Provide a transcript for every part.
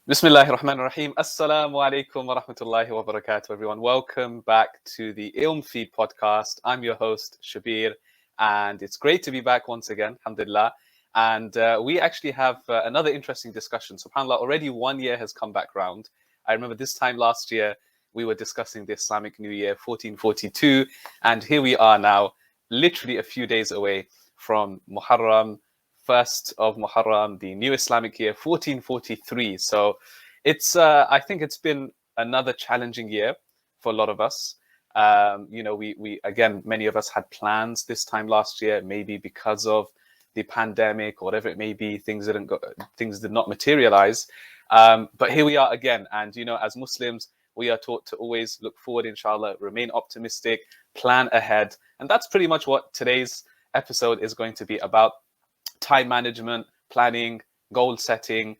Bismillahir Rahmanir Rahim. Assalamu alaikum wa rahmatullahi wa barakatuh, everyone. Welcome back to the Ilm Feed podcast. I'm your host, Shabbir, and it's great to be back once again, alhamdulillah. And we actually have another interesting discussion. SubhanAllah, already 1 year has come back round. I remember this time last year, we were discussing the Islamic New Year, 1442, and here we are now, literally a few days away from Muharram, 1st of Muharram, the new Islamic year, 1443. So I think it's been another challenging year for a lot of us. We again, many of us had plans this time last year, maybe because of the pandemic or whatever it may be, things did not materialize. But here we are again. And, as Muslims, we are taught to always look forward, inshallah, remain optimistic, plan ahead. And that's pretty much what today's episode is going to be about. Time management, planning, goal setting,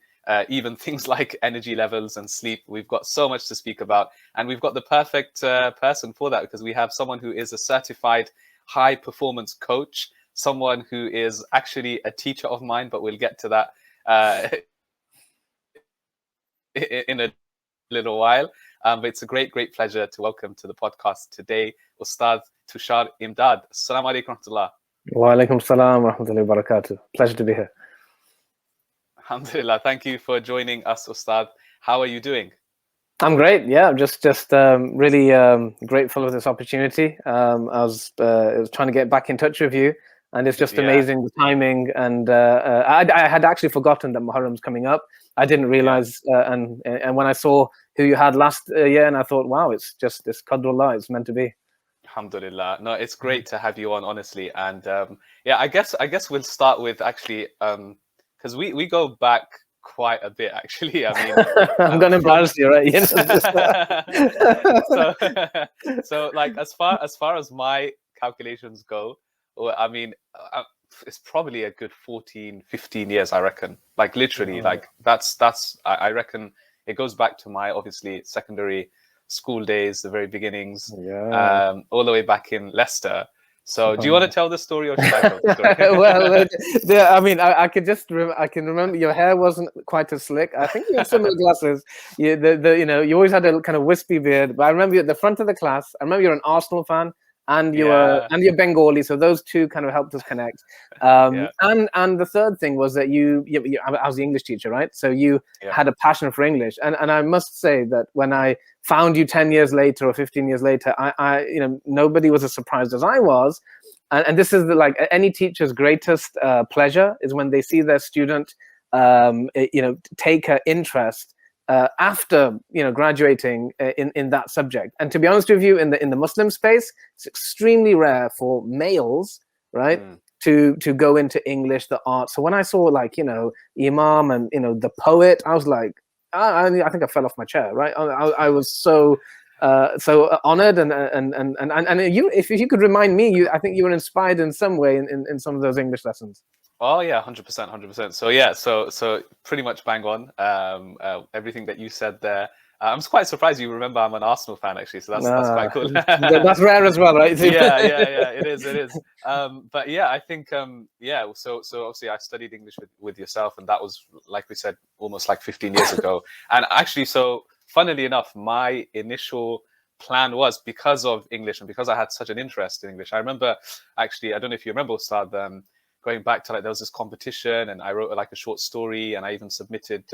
even things like energy levels and sleep. We've got so much to speak about, and we've got the perfect person for that, because we have someone who is a certified high performance coach, someone who is actually a teacher of mine, but we'll get to that in a little while. But it's a great pleasure to welcome to the podcast today Ustadh Tushar Imdad. Assalamu alaikum warahmatullah. Wa alaikum salam wa rahmatullahi wa barakatuh. Pleasure to be here. Alhamdulillah. Thank you for joining us, Ustadh. How are you doing? I'm great. Yeah, I'm just really grateful for this opportunity. I was trying to get back in touch with you, and it's just amazing, the timing. And I had actually forgotten that Muharram's coming up. I didn't realize, and when I saw who you had last year, and I thought, wow, it's just this Qadrullah, it's meant to be. Alhamdulillah. No, it's great to have you on, honestly. And I guess we'll start with actually, because we go back quite a bit, actually. I mean, I'm gonna embarrass you, right? So like as far as my calculations go, I mean, it's probably a good 14, 15 years, I reckon. Like literally, like that's I reckon it goes back to my obviously secondary school days, the very beginnings, all the way back in Leicester. So do you want to tell the story, or should I tell the story? Well, I mean, I can remember your hair wasn't quite as slick. I think you had similar glasses. You always had a kind of wispy beard. But I remember you at the front of the class. I remember you're an Arsenal fan, and you're Bengali, so those two kind of helped us connect. And the third thing was that I was the English teacher, right? So you had a passion for English, and I must say that when I found you 10 years later or 15 years later, I nobody was as surprised as I was. And this is like any teacher's greatest pleasure is when they see their student take an interest after graduating in that subject. And to be honest with you, in the Muslim space, it's extremely rare for males, right, to go into English, the art. So when I saw Imam and the poet, I was like, I think I fell off my chair, right? I was so honored, and you, if you could remind me, I think you were inspired in some way in some of those English lessons. Oh yeah, 100%. So pretty much bang on. Everything that you said there. I'm quite surprised you remember I'm an Arsenal fan, actually. So that's quite cool. That's rare as well, right? yeah. It is. But yeah, I think So obviously I studied English with yourself, and that was, like we said, almost like 15 years ago. And actually, so funnily enough, my initial plan was because of English and because I had such an interest in English. I remember, actually, I don't know if you remember, Ustadh, going back to there was this competition, and I wrote like a short story, and I even submitted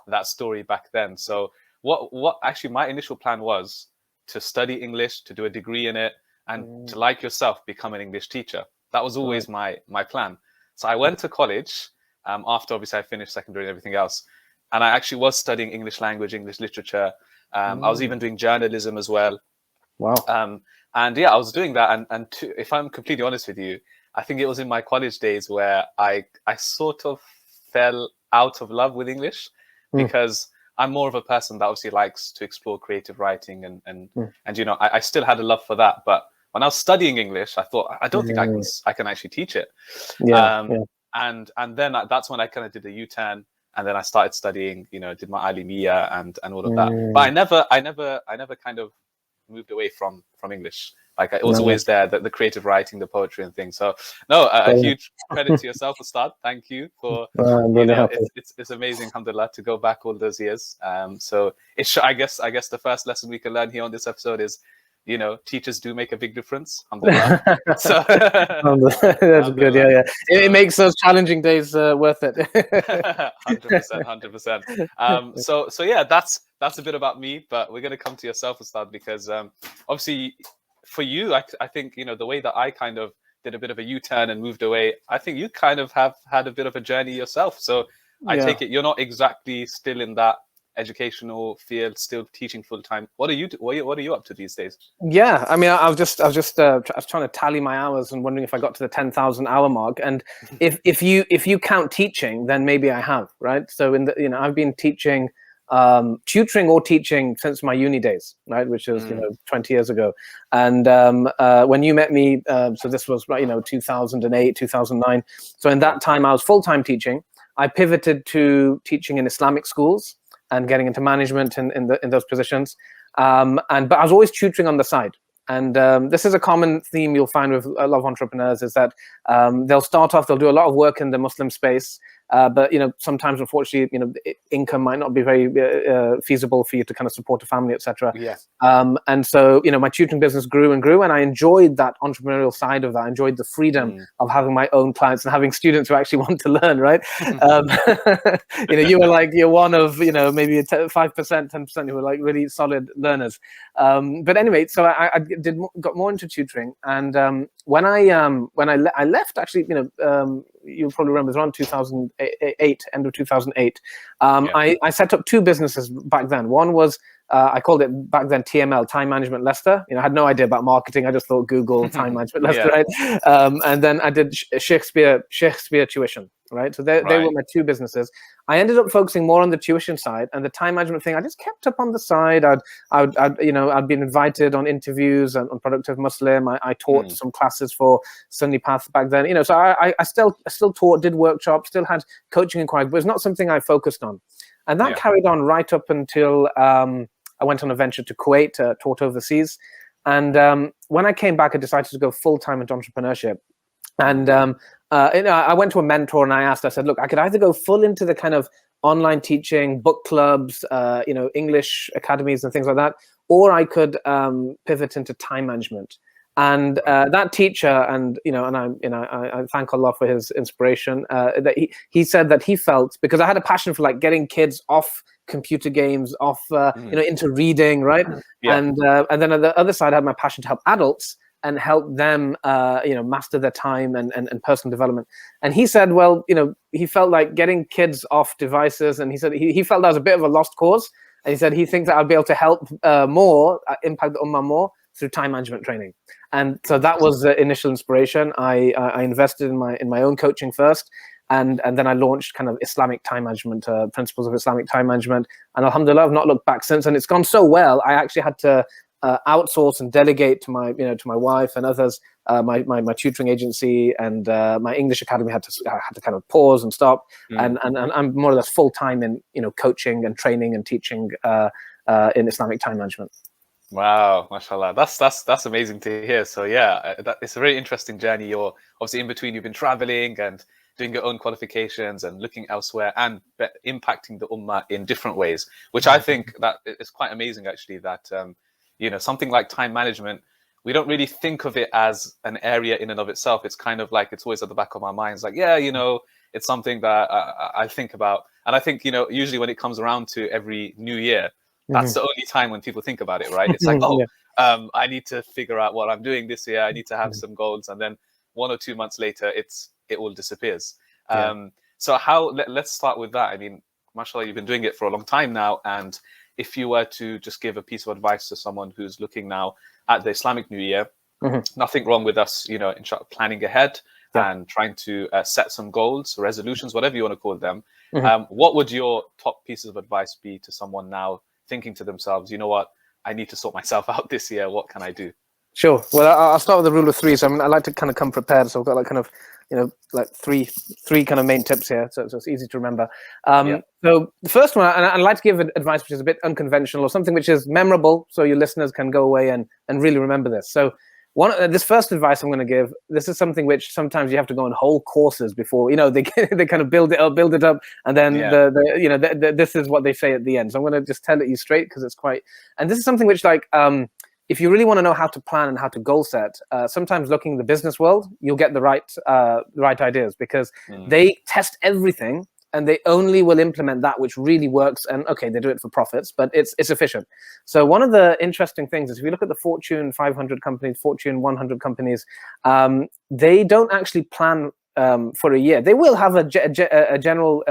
that story back then. So what actually my initial plan was to study English, to do a degree in it, and to, like yourself, become an English teacher. That was always my plan. So I went to college after obviously I finished secondary and everything else, and I actually was studying English language, English literature. I was even doing journalism as well. Wow. And I was doing that, and if I'm completely honest with you, I think it was in my college days where I sort of fell out of love with English, because I'm more of a person that obviously likes to explore creative writing, and I still had a love for that. But when I was studying English, I thought, I don't think I can actually teach it. And then that's when I kind of did a U-turn, and then I started studying, did my Alimiyya and all of that. But I never kind of moved away from English. Like it was always there, the creative writing, the poetry and things. So no, a huge credit to yourself, Ustad. Thank you for, really happy. It's amazing, alhamdulillah, to go back all those years. So I guess the first lesson we can learn here on this episode is, teachers do make a big difference, alhamdulillah. So that's good. Yeah. It makes those challenging days worth it. 100%. So yeah, that's a bit about me, but we're going to come to yourself, Ustad, because obviously for you, I think, the way that I kind of did a bit of a U-turn and moved away, I think you kind of have had a bit of a journey yourself. So I take it you're not exactly still in that educational field, still teaching full time. What are you up to these days? Yeah, I mean, I was trying to tally my hours and wondering if I got to the 10,000 hour mark. And if you count teaching, then maybe I have, right? So I've been teaching, tutoring or teaching since my uni days, right? Which is 20 years ago. And when you met me, so this was 2008, 2009. So in that time, I was full time teaching. I pivoted to teaching in Islamic schools and getting into management in those positions. But I was always tutoring on the side. And this is a common theme you'll find with a lot of entrepreneurs, is that they'll start off, they'll do a lot of work in the Muslim space, but sometimes, unfortunately, income might not be very feasible for you to kind of support a family, etc. Yeah. And so my tutoring business grew and grew, and I enjoyed that entrepreneurial side of that. I enjoyed the freedom of having my own clients and having students who actually want to learn. Right? You were like, you're one of maybe 5%, 10% who were like really solid learners. But anyway, so I got more into tutoring, and when I left, actually, you'll probably remember, it was around 2008, end of 2008. I set up two businesses back then. One was I called it back then TML, Time Management Leicester. I had no idea about marketing. I just thought Google Time Management Leicester, right? And then I did Shakespeare Tuition, right? So they were my two businesses. I ended up focusing more on the tuition side, and the time management thing I just kept up on the side. I'd been invited on interviews on Productive Muslim. I taught some classes for Sunny Path back then. So I still taught, did workshops, still had coaching inquiries, but it's not something I focused on. And that carried on right up until I went on a venture to Kuwait, taught overseas. And when I came back, I decided to go full-time into entrepreneurship. And I went to a mentor and I said, look, I could either go full into the kind of online teaching, book clubs, English academies and things like that, or I could pivot into time management. And that teacher, and I thank Allah for his inspiration. That he said that he felt, because I had a passion for like getting kids off computer games, off into reading, right? And then on the other side, I had my passion to help adults and help them master their time and personal development. And he said, well, he felt like getting kids off devices, and he said he felt that was a bit of a lost cause. And he said he thinks that I'd be able to help impact the ummah more through time management training. And so that was the initial inspiration. I invested in my own coaching first, and then I launched kind of Islamic time management, principles of Islamic time management. And alhamdulillah, I've not looked back since. And it's gone so well, I actually had to outsource and delegate to my wife and others, my tutoring agency, and my English academy had to kind of pause and stop. And I'm more or less full time in coaching and training and teaching in Islamic time management. Wow, mashallah, that's amazing to hear. So yeah, it's a very interesting journey. You're obviously in between. You've been traveling and doing your own qualifications and looking elsewhere and impacting the ummah in different ways, which I think that is quite amazing, actually. That something like time management, we don't really think of it as an area in and of itself. It's kind of like, it's always at the back of our minds, like, it's something that I think about. And I think, usually when it comes around to every new year, that's the only time when people think about it, right? It's like, I need to figure out what I'm doing this year. I need to have some goals. And then 1 or 2 months later, it all disappears. So let's start with that. I mean, mashallah, you've been doing it for a long time now. And if you were to just give a piece of advice to someone who's looking now at the Islamic New Year, nothing wrong with us, planning ahead and trying to set some goals, resolutions, whatever you want to call them. What would your top pieces of advice be to someone now thinking to themselves, you know what, I need to sort myself out this year. What can I do? Sure. Well, I'll start with the rule of three. So I like to kind of come prepared. So I've got like kind of, like three kind of main tips here. So it's easy to remember. So the first one, and I'd like to give advice which is a bit unconventional or something which is memorable, so your listeners can go away and really remember this. So this first advice I'm going to give, this is something which sometimes you have to go on whole courses before, they kind of build it up, and then this is what they say at the end. So I'm going to just tell it you straight because it's quite, and this is something which like, if you really want to know how to plan and how to goal set, sometimes looking in the business world, you'll get the right ideas because they test everything and they only will implement that which really works. And okay, they do it for profits, but it's efficient. So one of the interesting things is if you look at the Fortune 500 companies, Fortune 100 companies, they don't actually plan for a year. They will have a general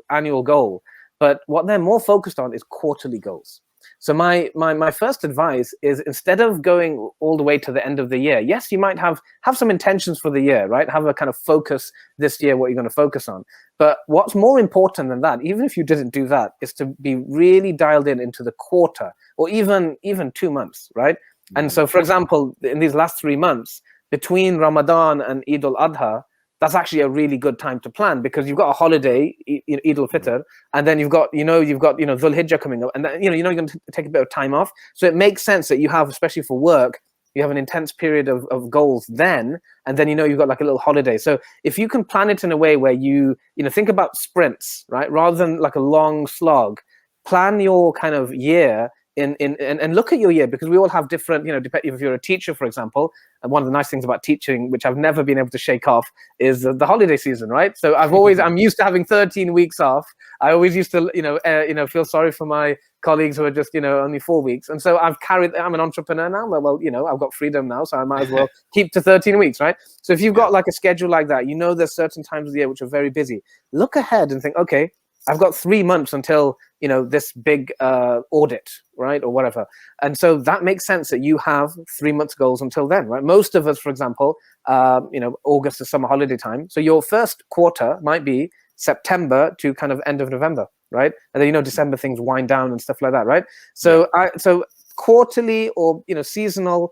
annual goal, but what they're more focused on is quarterly goals. So my first advice is, instead of going all the way to the end of the year, yes, you might have some intentions for the year, right? Have a kind of focus this year, what you're going to focus on. But what's more important than that, even if you didn't do that, is to be really dialed into the quarter or even 2 months, right? And so, for example, in these last 3 months, between Ramadan and Eid al-Adha, that's actually a really good time to plan because you've got a holiday, Eid al-Fitr, and then you've got Dhul Hijjah coming up, and then, you're going to take a bit of time off. So it makes sense that you have, especially for work, you have an intense period of goals then, and then you've got like a little holiday. So if you can plan it in a way where you think about sprints, right, rather than like a long slog, plan your kind of year and look at your year, because we all have different, if you're a teacher, for example, and one of the nice things about teaching, which I've never been able to shake off, is the holiday season, right? So I'm used to having 13 weeks off. I always used to, feel sorry for my colleagues who are just, only 4 weeks. And so I'm an entrepreneur now. Well, I've got freedom now, so I might as well keep to 13 weeks, right? So if you've got like a schedule like that, there's certain times of the year which are very busy. Look ahead and think, okay, I've got 3 months until, this big audit, right, or whatever. And so that makes sense that you have 3 months goals until then, right? Most of us, for example, August is summer holiday time. So your first quarter might be September to kind of end of November, right? And then, December things wind down and stuff like that, right? So so quarterly or, seasonal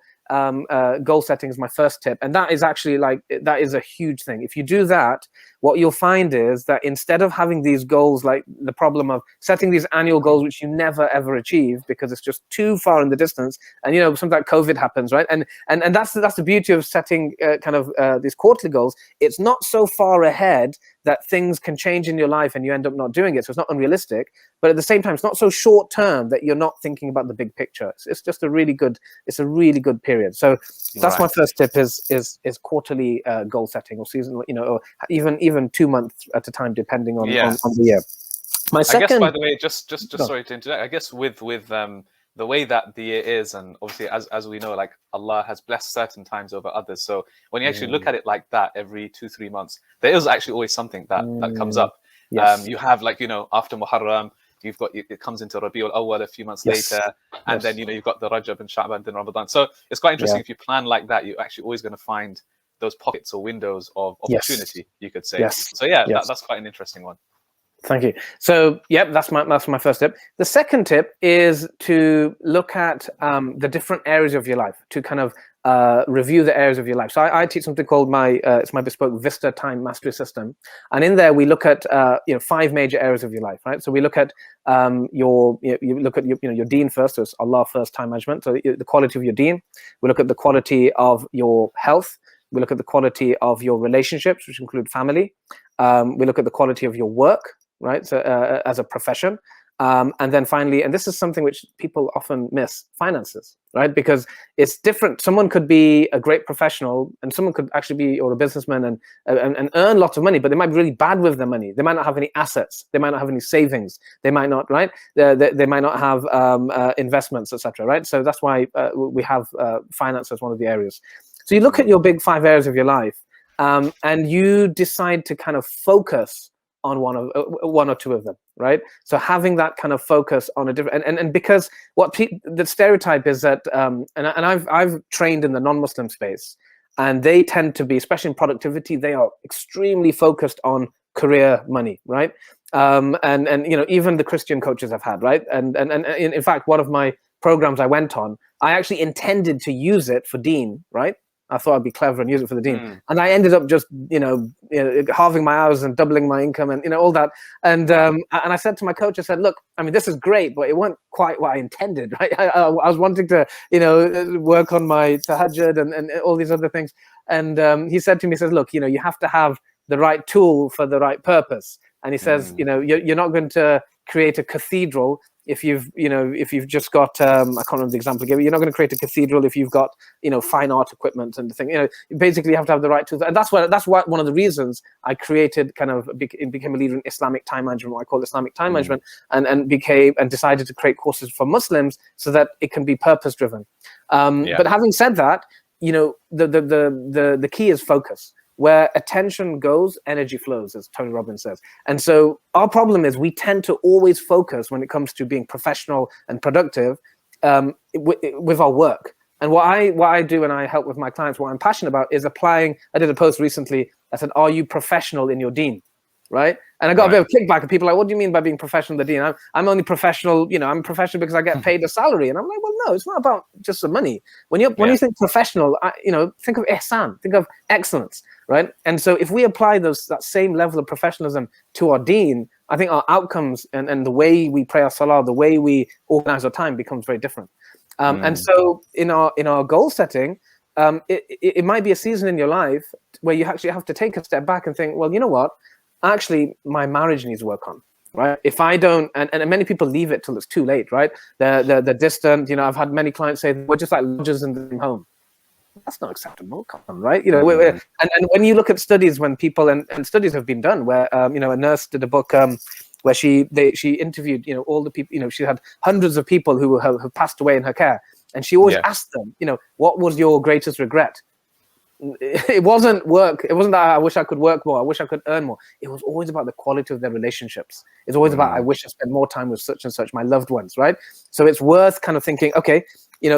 goal setting is my first tip. And that is actually that is a huge thing. If you do that, what you'll find is that instead of having these goals, like the problem of setting these annual goals, which you never ever achieve because it's just too far in the distance, and something like COVID happens, right? And that's the beauty of setting these quarterly goals. It's not so far ahead that things can change in your life and you end up not doing it. So it's not unrealistic, but at the same time, it's not so short term that you're not thinking about the big picture. It's just a really good period. So that's my first tip is quarterly goal setting, or seasonal, or even 2 months at a time, depending on the year. My second, I guess, by the way, just sorry to interject. I guess with the way that the year is, and obviously as we know, like Allah has blessed certain times over others. So when you actually look at it like that, every 2-3 months, there is actually always something that comes up. Yes. You have after Muharram, you've got it comes into Rabiul Awwal a few months later, and then you've got the Rajab and Sha'ban and Ramadan. So it's quite interesting. If you plan like that, you're actually always going to find those pockets or windows of opportunity, you could say. So that's quite an interesting one. Thank you. So, that's my first tip. The second tip is to look at the different areas of your life, to kind of review the areas of your life. So I teach something called it's my bespoke Vista Time Mastery System, and in there we look at 5 major areas of your life, right? So we look at you look at your deen first. So it's Allah first, time management. So the quality of your deen. We look at the quality of your health. We look at the quality of your relationships, which include family. We look at the quality of your work, right? So as a profession. And then finally, and this is something which people often miss, finances, right? Because it's different. Someone could be a great professional, and someone could actually be, or a businessman, and earn lots of money, but they might be really bad with their money. They might not have any assets. They might not have any savings. They might not, right? They might not have investments, etc. Right? So that's why we have finance as one of the areas. So you look at your big 5 areas of your life, and you decide to kind of focus on one or two of them, right? So having that kind of focus on a different, and because the stereotype is that, and I've trained in the non-Muslim space, and they tend to be, especially in productivity, they are extremely focused on career, money, right? And even the Christian coaches I've had, right? And in fact, one of my programs I went on, I actually intended to use it for Deen, right? I thought I'd be clever and use it for the Deen. And I ended up just, halving my hours and doubling my income and, all that. And I said to my coach, I said, look, I mean, this is great, but it wasn't quite what I intended, right? I was wanting to, work on my tahajjud and all these other things. And he said to me, he says, look, you have to have the right tool for the right purpose. And he says, you're not going to create a cathedral if you've just got I can't remember the example I gave you. You're not going to create a cathedral if you've got fine art equipment and the thing. You basically have to have the right tools, and that's why one of the reasons I created became a leader in Islamic time management, what I call Islamic time management, and decided to create courses for Muslims so that it can be purpose driven. But having said that, the key is focus. Where attention goes, energy flows, as Tony Robbins says. And so our problem is we tend to always focus when it comes to being professional and productive with our work. And what I do when I help with my clients, what I'm passionate about is applying. I did a post recently. I said, are you professional in your Deen? Right? And I got a bit of kickback, and people are like, what do you mean by being professional in the Deen? I'm only professional, I'm professional because I get paid a salary. And I'm like, well, no, it's not about just the money. When you think professional, think of ihsan, think of excellence, right? And so if we apply that same level of professionalism to our Deen, I think our outcomes and the way we pray our salah, the way we organize our time becomes very different. And so in our goal setting, it might be a season in your life where you actually have to take a step back and think, well, you know what? Actually, my marriage needs work on, right? If I don't, and many people leave it till it's too late, right? They're distant. I've had many clients say we're just like lodgers in the same home. That's not acceptable, come on, right? And when you look at studies, when people and studies have been done, where a nurse did a book where she interviewed all the people, she had hundreds of people who have passed away in her care, and she always asked them, what was your greatest regret? It wasn't work. It wasn't that I wish I could work more. I wish I could earn more. It was always about the quality of their relationships. It's always about, I wish I spent more time with such and such, my loved ones, right? So it's worth kind of thinking, okay,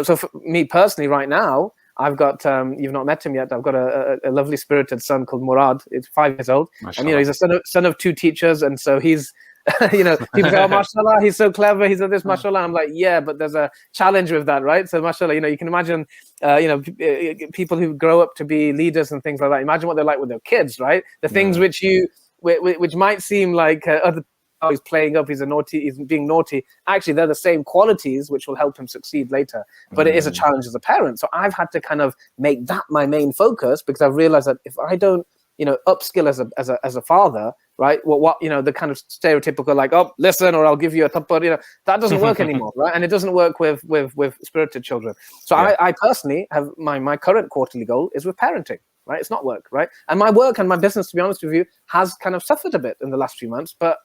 so for me personally right now, I've got, you've not met him yet. I've got a lovely spirited son called Murad. He's 5 years old. Mashallah. And, he's a son of 2 teachers. And so he's, people say, oh, mashallah, he's so clever. He's at this, mashallah. I'm like, yeah, but there's a challenge with that, right? So mashallah, you can imagine, people who grow up to be leaders and things like that. Imagine what they're like with their kids, right? The things which might seem like other he's playing up, he's being naughty. Actually, they're the same qualities which will help him succeed later. But it is a challenge as a parent. So I've had to kind of make that my main focus, because I've realized that if I don't, upskill as a father, right? What the kind of stereotypical like, oh, listen, or I'll give you a thappar, that doesn't work anymore, right? And it doesn't work with spirited children. So I personally have my current quarterly goal is with parenting, right? It's not work, right? And my work and my business, to be honest with you, has kind of suffered a bit in the last few months, but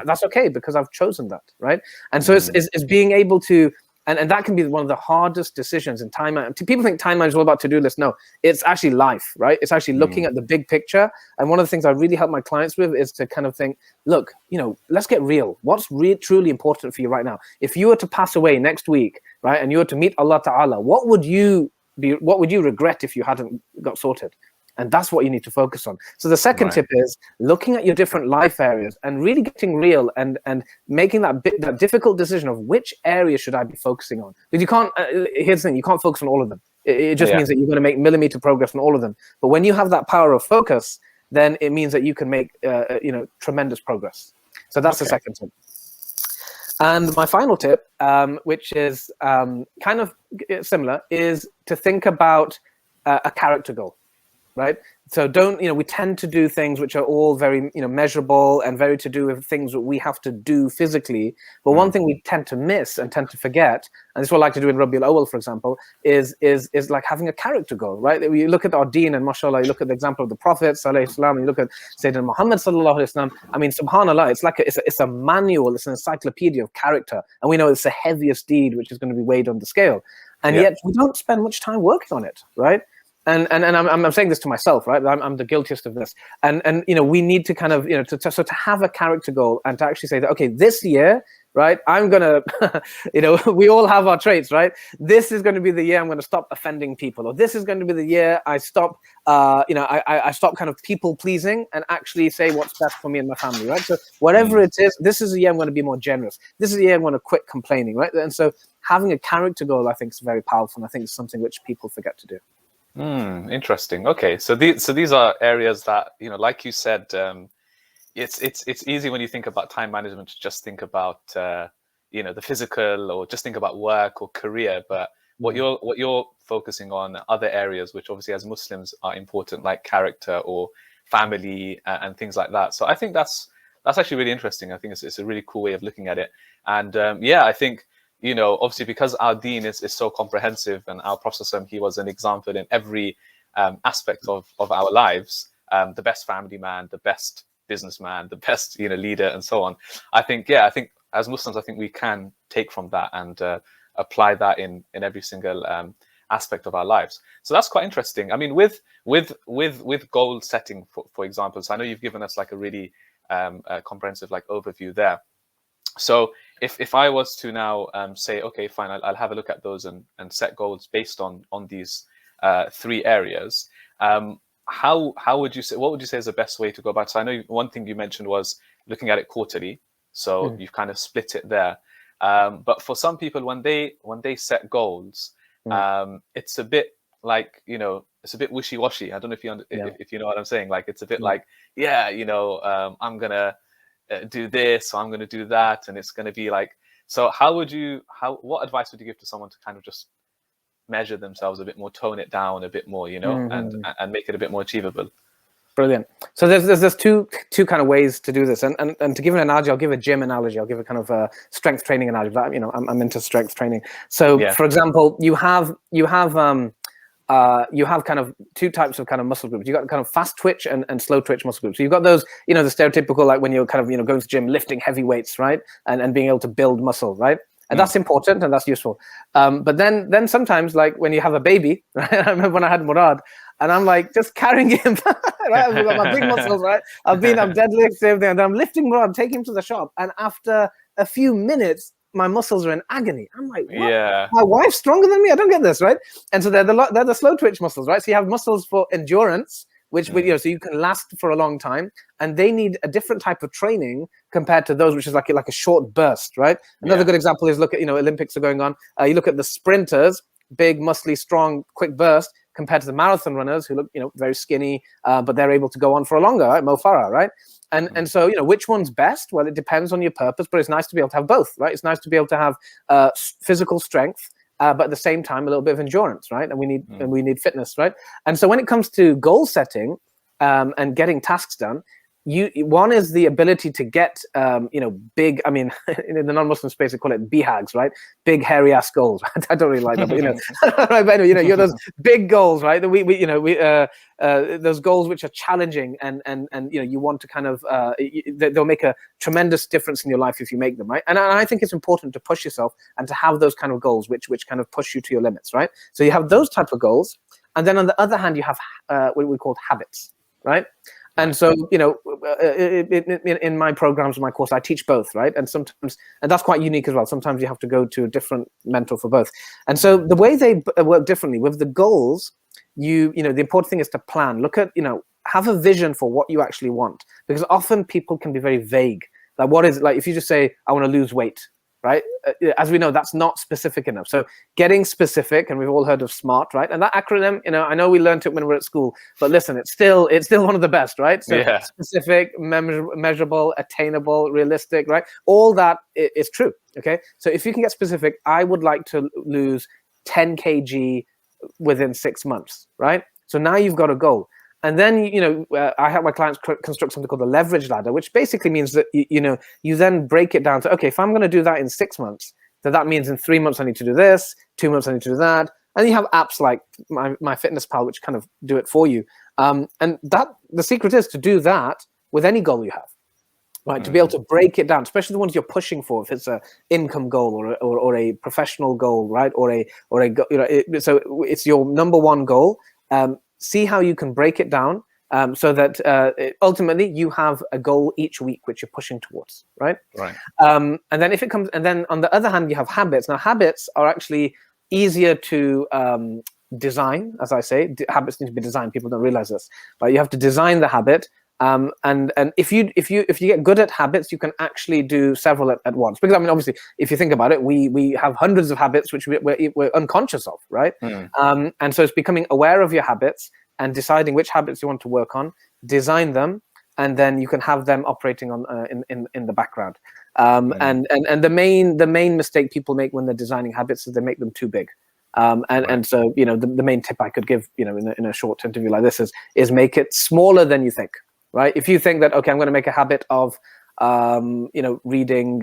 that's okay, because I've chosen that, right? And so it's being able to, and that can be one of the hardest decisions in time. People think time management is all about to-do list. No, it's actually life, right? It's actually looking at the big picture. And one of the things I really help my clients with is to kind of think, look, let's get real. What's truly important for you right now? If you were to pass away next week, right, and you were to meet Allah Ta'ala, what would you regret if you hadn't got sorted? And that's what you need to focus on. So the second tip is looking at your different life areas and really getting real and making that difficult decision of which area should I be focusing on. Because you can't, here's the thing, you can't focus on all of them. It just means that you're going to make millimeter progress on all of them. But when you have that power of focus, then it means that you can make, tremendous progress. So that's the second tip. And my final tip, which is kind of similar, is to think about a character goal. Right. So we tend to do things which are all very, measurable and very to do with things that we have to do physically. But one thing we tend to miss and tend to forget, and this is what I like to do in Rabi al-Awwal, for example, is like having a character goal, right? You look at our deen and mashallah, you look at the example of the Prophet, sallallahu alaihi wasallam, and you look at Sayyidina Muhammad, sallallahu alaihi wasallam. I mean, subhanallah, it's like it's a manual, it's an encyclopedia of character. And we know it's the heaviest deed which is going to be weighed on the scale. And yet we don't spend much time working on it, right? I'm saying this to myself, right? I'm the guiltiest of this. And we need to kind of, to have a character goal and to actually say that, okay, this year, right, I'm gonna, we all have our traits, right? This is going to be the year I'm going to stop offending people, or this is going to be the year I stop, I stop kind of people pleasing and actually say what's best for me and my family, right? So whatever it is, this is the year I'm going to be more generous. This is the year I'm going to quit complaining, right? And so having a character goal, I think, is very powerful, and I think it's something which people forget to do. Interesting. Okay, so these are areas that, like you said, it's easy when you think about time management to just think about the physical, or just think about work or career. But what you're focusing on are other areas which obviously as Muslims are important, like character or family and things like that. So I think that's actually really interesting. I think it's a really cool way of looking at it. And I think, obviously because our deen is so comprehensive, and our Prophet, he was an example in every aspect of our lives, the best family man, the best businessman, the best leader, and so on. I think as Muslims, I think we can take from that and apply that in every single aspect of our lives. So that's quite interesting. I mean, with goal setting, for example, so I know you've given us like a really comprehensive like overview there. So if I was to now say, okay, fine, I'll have a look at those and set goals based on these three areas. How would you say? What would you say is the best way to go about? So I know one thing you mentioned was looking at it quarterly. So you've kind of split it there. But for some people, when they set goals, it's a bit like it's a bit wishy-washy. I don't know if you know what I'm saying. Like it's a bit like I'm gonna do this, or I'm gonna do that, and it's gonna be like. So what advice would you give to someone to kind of just measure themselves a bit more, tone it down a bit more, and make it a bit more achievable? Brilliant. So there's two kind of ways to do this, and to give an analogy, I'll give a gym analogy. I'll give a kind of a strength training analogy. I'm into strength training. So for example, you have kind of two types of kind of muscle groups. You got kind of fast twitch and slow twitch muscle groups. So you've got those, the stereotypical, like when you're kind of going to the gym, lifting heavy weights, right, and being able to build muscle, right. And that's important and that's useful. But then sometimes, like when you have a baby, right? I remember when I had Murad, and I'm like just carrying him, right? I've got my big muscles, right? I'm deadlifting, same thing, and I'm lifting Murad, taking him to the shop, and after a few minutes, my muscles are in agony. I'm like, what? Yeah. My wife's stronger than me? I don't get this, right? And so they're the slow twitch muscles, right? So you have muscles for endurance, which so you can last for a long time, and they need a different type of training compared to those which is like a short burst, right? Another good example is look at Olympics are going on. You look at the sprinters, big, muscly, strong, quick burst, compared to the marathon runners who look very skinny, but they're able to go on for a longer, right? Mo Farah, right? And so which one's best? Well, it depends on your purpose, but it's nice to be able to have both, right? It's nice to be able to have physical strength, but at the same time a little bit of endurance, right? And we need fitness, right? And so when it comes to goal setting and getting tasks done, one is the ability to get big. I mean, in the non-Muslim space they call it BHAGs, right? Big hairy ass goals. I don't really like that, but right, but anyway, you're those big goals, right? That those goals which are challenging and you want to kind of they'll make a tremendous difference in your life if you make them, right? And I think it's important to push yourself and to have those kind of goals which kind of push you to your limits, right? So you have those type of goals, and then on the other hand you have what we call habits, right? And so, in my programs, my course, I teach both, right? And sometimes, and that's quite unique as well. Sometimes you have to go to a different mentor for both. And so the way they work differently with the goals, the important thing is to plan. Look at, have a vision for what you actually want, because often people can be very vague. Like, what is it? Like, if you just say, I want to lose weight, right? As we know, that's not specific enough. So getting specific, and we've all heard of SMART, right? And that acronym, I know we learned it when we were at school, but listen, it's still one of the best, right? So specific, measurable, attainable, realistic, right? All that is true, okay? So if you can get specific, I would like to lose 10 kg within 6 months, right? So now you've got a goal. And then, I help my clients construct something called the leverage ladder, which basically means that, you then break it down to, okay, if I'm going to do that in 6 months, then that means in 3 months I need to do this, 2 months I need to do that. And you have apps like MyFitnessPal, which kind of do it for you. And that the secret is to do that with any goal you have, right? To be able to break it down, especially the ones you're pushing for, if it's an income goal or a professional goal, right? So it's your number one goal. see how you can break it down so that ultimately you have a goal each week which you're pushing towards, right? Right. And then if it comes, and then on the other hand, you have habits. Now, habits are actually easier to design, as I say. Habits need to be designed. People don't realize this, but you have to design the habit. And if you get good at habits, you can actually do several at once. Because I mean, obviously, if you think about it, we have hundreds of habits which we're unconscious of, right? And so it's becoming aware of your habits and deciding which habits you want to work on, design them, and then you can have them operating on in the background. And the main mistake people make when they're designing habits is they make them too big. And so the main tip I could give in a short interview like this is make it smaller than you think. Right? If you think that, okay, I'm going to make a habit of, reading,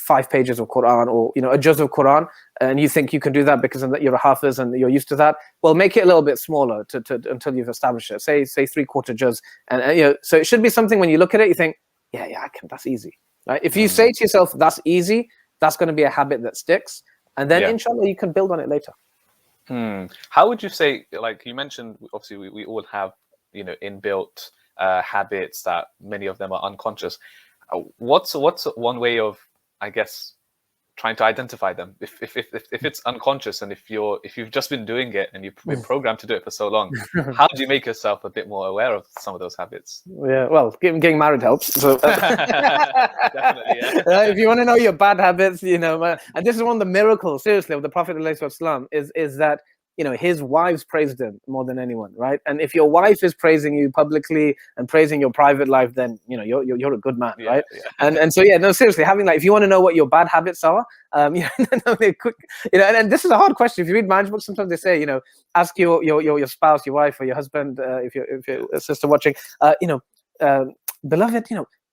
5 pages of Quran or, a juz of Quran, and you think you can do that because you're a hafiz and you're used to that, well, make it a little bit smaller until you've established it. Say 3/4 juz. And, so it should be something when you look at it, you think, yeah, I can, that's easy. Right? If you say to yourself, that's easy, that's going to be a habit that sticks. And then inshallah, you can build on it later. How would you say, like you mentioned, obviously we all have, inbuilt habits that many of them are unconscious. What's one way of, I guess, trying to identify them if it's unconscious and if you've just been doing it and you've been programmed to do it for so long? How do you make yourself a bit more aware of some of those habits? Yeah, well, getting married helps. So definitely, yeah. If you want to know your bad habits, and this is one of the miracles, seriously, of the Prophet _, is that his wives praised him more than anyone, right? And if your wife is praising you publicly and praising your private life, then you're a good man, right? Yeah. And so no, seriously, having if you want to know what your bad habits are, and this is a hard question. If you read marriage books, sometimes they say, ask your spouse, your wife, or your husband, if you're a sister watching, beloved,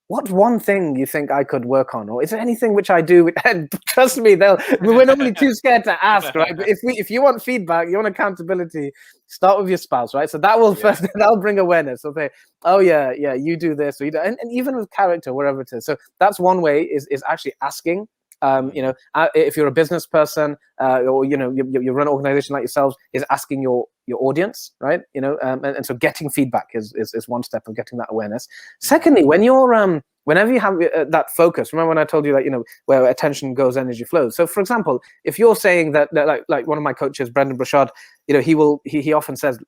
what one thing you think I could work on, or is there anything which I do? And trust me, we're normally too scared to ask, right? But if you want feedback, you want accountability, start with your spouse, right? So that will first that'll bring awareness. So say, oh yeah, you do this, or you do, and even with character, wherever it is. So that's one way is actually asking. If you're a business person, or you run an organization like yourselves, is asking your audience, right? And so getting feedback is one step of getting that awareness. Secondly, when you're whenever you have that focus, remember when I told you that where attention goes, energy flows. So for example, if you're saying that like one of my coaches, Brendan Brashard, he often says,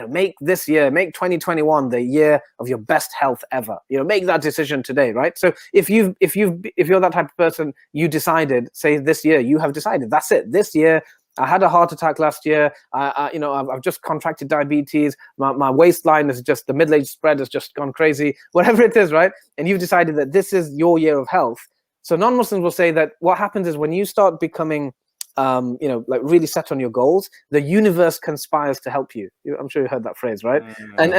make 2021 the year of your best health ever. Make that decision today, right? So if you're that type of person, you decided, say this year, you have decided, that's it. This year, I had a heart attack last year. I've just contracted diabetes. My waistline is just, the middle-age spread has just gone crazy. Whatever it is, right? And you've decided that this is your year of health. So non-Muslims will say that what happens is when you start becoming really set on your goals, the universe conspires to help you. I'm sure you heard that phrase, right? And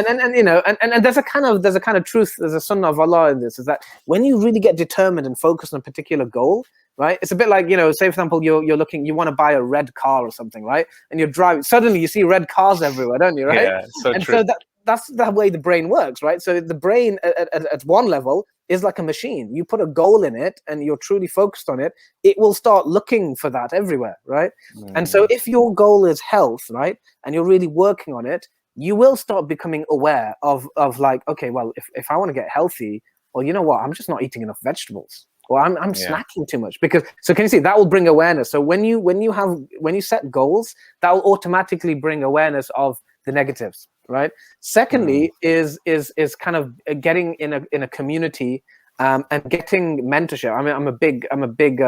there's a kind of truth, there's a sunnah of Allah in this, is that when you really get determined and focused on a particular goal, right? It's a bit like, say for example, you're looking, you want to buy a red car or something, right? And you're driving, suddenly you see red cars everywhere, don't you, right? Yeah, so and true. So that's the way the brain works, right? So the brain at one level is like a machine. You put a goal in it and you're truly focused on it, it will start looking for that everywhere, right? And so if your goal is health, right, and you're really working on it, you will start becoming aware of like, okay, well, if I want to get healthy, well, you know what, I'm just not eating enough vegetables, or I'm snacking too much. Because so can you see that will bring awareness. So when you set goals, that will automatically bring awareness of the negatives, right? Secondly, is kind of getting in a community and getting mentorship. I mean, I'm a big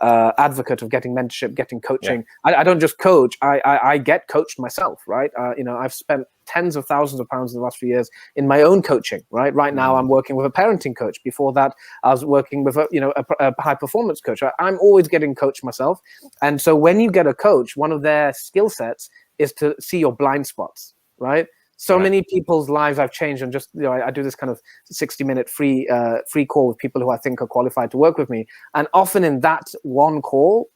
advocate of getting mentorship, getting coaching. I don't just coach. I get coached myself, right? I've spent tens of thousands of pounds in the last few years in my own coaching, right? Right now, I'm working with a parenting coach. Before that, I was working with a high performance coach. I'm always getting coached myself. And so when you get a coach, one of their skill sets is to see your blind spots, right? So many people's lives I've changed, and just I do this kind of 60-minute free call with people who I think are qualified to work with me, and often in that one call,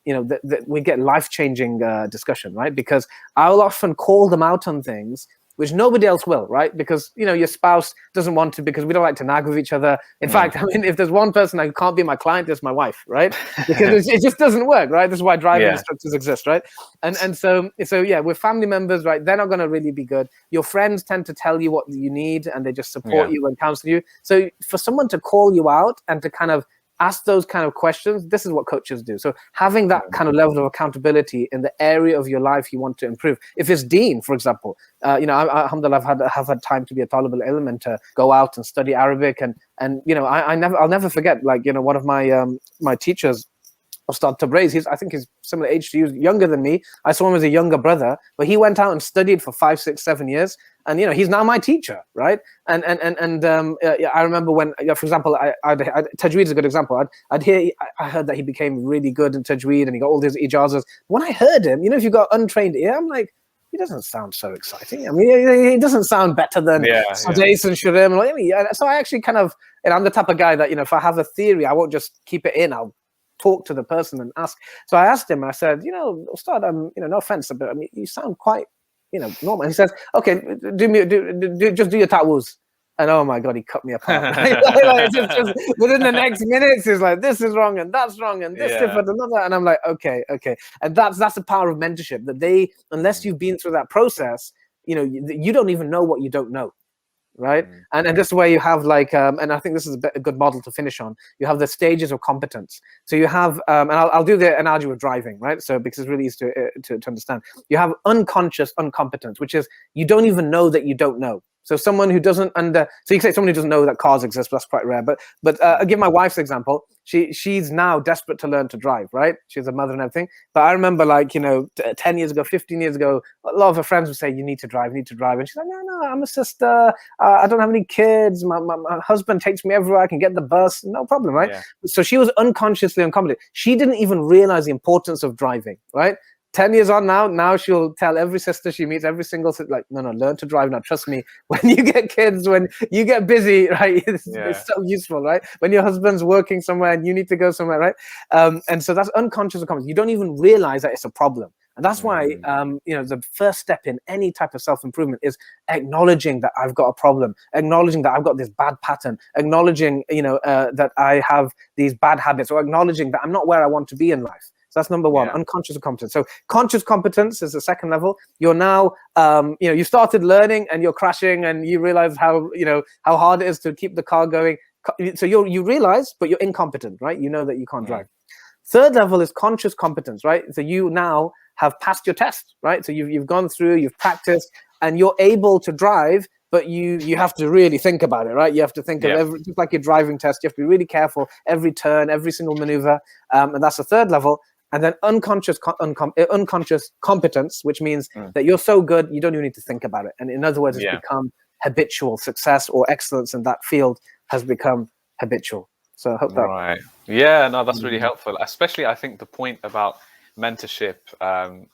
we get life-changing discussion, right? Because I'll often call them out on things which nobody else will, right? Because, you know, your spouse doesn't want to, because we don't like to nag with each other. In fact, I mean, if there's one person who can't be my client, it's my wife, right? Because it just doesn't work, right? This is why driving instructors exist, right? And so yeah, with family members, right, they're not going to really be good. Your friends tend to tell you what you need, and they just support you and counsel you. So for someone to call you out and to kind of ask those kind of questions, this is what coaches do. So having that kind of level of accountability in the area of your life you want to improve. If it's deen, for example, you know, alhamdulillah, have had time to be a talib al-ilm and to go out and study Arabic, and you know, I'll never forget, like, you know, one of my my teachers, Ustadh Shabbir, I think he's similar age to you, younger than me. I saw him as a younger brother, but he went out and studied for 5, 6, 7 years, and you know, he's now my teacher, right? And I remember when, for example, Tajweed is a good example. I heard that he became really good in Tajweed and he got all these ijazas. When I heard him, you know, if you got untrained ear, I'm like, he doesn't sound so exciting. I mean, he doesn't sound better than Sudais and Shurim. I mean, so I actually kind of, and I'm the type of guy that, you know, if I have a theory, I won't just keep it in. I'll talk to the person and ask. So I asked him, I said, you know, Ustad, you know, no offense, but I mean, you sound quite, you know, normal. And he says, okay, just do your ta'wuz. And oh my God, he cut me apart. Like, just within the next minutes, he's like, this is wrong and that's wrong and this different and another. And I'm like, okay. And that's the power of mentorship, that unless you've been through that process, you know, you don't even know what you don't know. Right. And this way you have like, and I think this is a good model to finish on. You have the stages of competence. So you have, and I'll do the analogy with driving, right? So because it's really easy to understand. You have unconscious incompetence, which is you don't even know that you don't know. So someone who doesn't so you can say someone who doesn't know that cars exist, but that's quite rare. But I'll give my wife's example. She's now desperate to learn to drive, right? She's a mother and everything. But I remember, like, you know, 10 years ago, 15 years ago, a lot of her friends would say, you need to drive. And she's like, no, I'm a sister. I don't have any kids. My husband takes me everywhere. I can get the bus. No problem, right? Yeah. So she was unconsciously incompetent. She didn't even realize the importance of driving, right? 10 years on now she'll tell every sister she meets, every single sister, like, no, learn to drive now. Trust me, when you get kids, when you get busy, right, it's so useful, right? When your husband's working somewhere and you need to go somewhere, right? And so that's unconscious incompetence. You don't even realize that it's a problem. And that's why, you know, the first step in any type of self-improvement is acknowledging that I've got a problem, acknowledging that I've got this bad pattern, acknowledging, you know, that I have these bad habits, or acknowledging that I'm not where I want to be in life. That's number one, unconscious competence. So conscious competence is the second level. You're now, you know, you started learning and you're crashing and you realize how, you know, how hard it is to keep the car going. So you realize, but you're incompetent, right? You know that you can't drive. Third level is conscious competence, right? So you now have passed your test, right? So you've gone through, you've practiced, and you're able to drive, but you have to really think about it, right? You have to think of just like your driving test, you have to be really careful, every turn, every single maneuver. And that's the third level. And then unconscious competence, which means that you're so good, you don't even need to think about it. And in other words, it's become habitual. Success or excellence in that field has become habitual. So I hope that. Right. Yeah, no, that's really helpful. Especially, I think the point about mentorship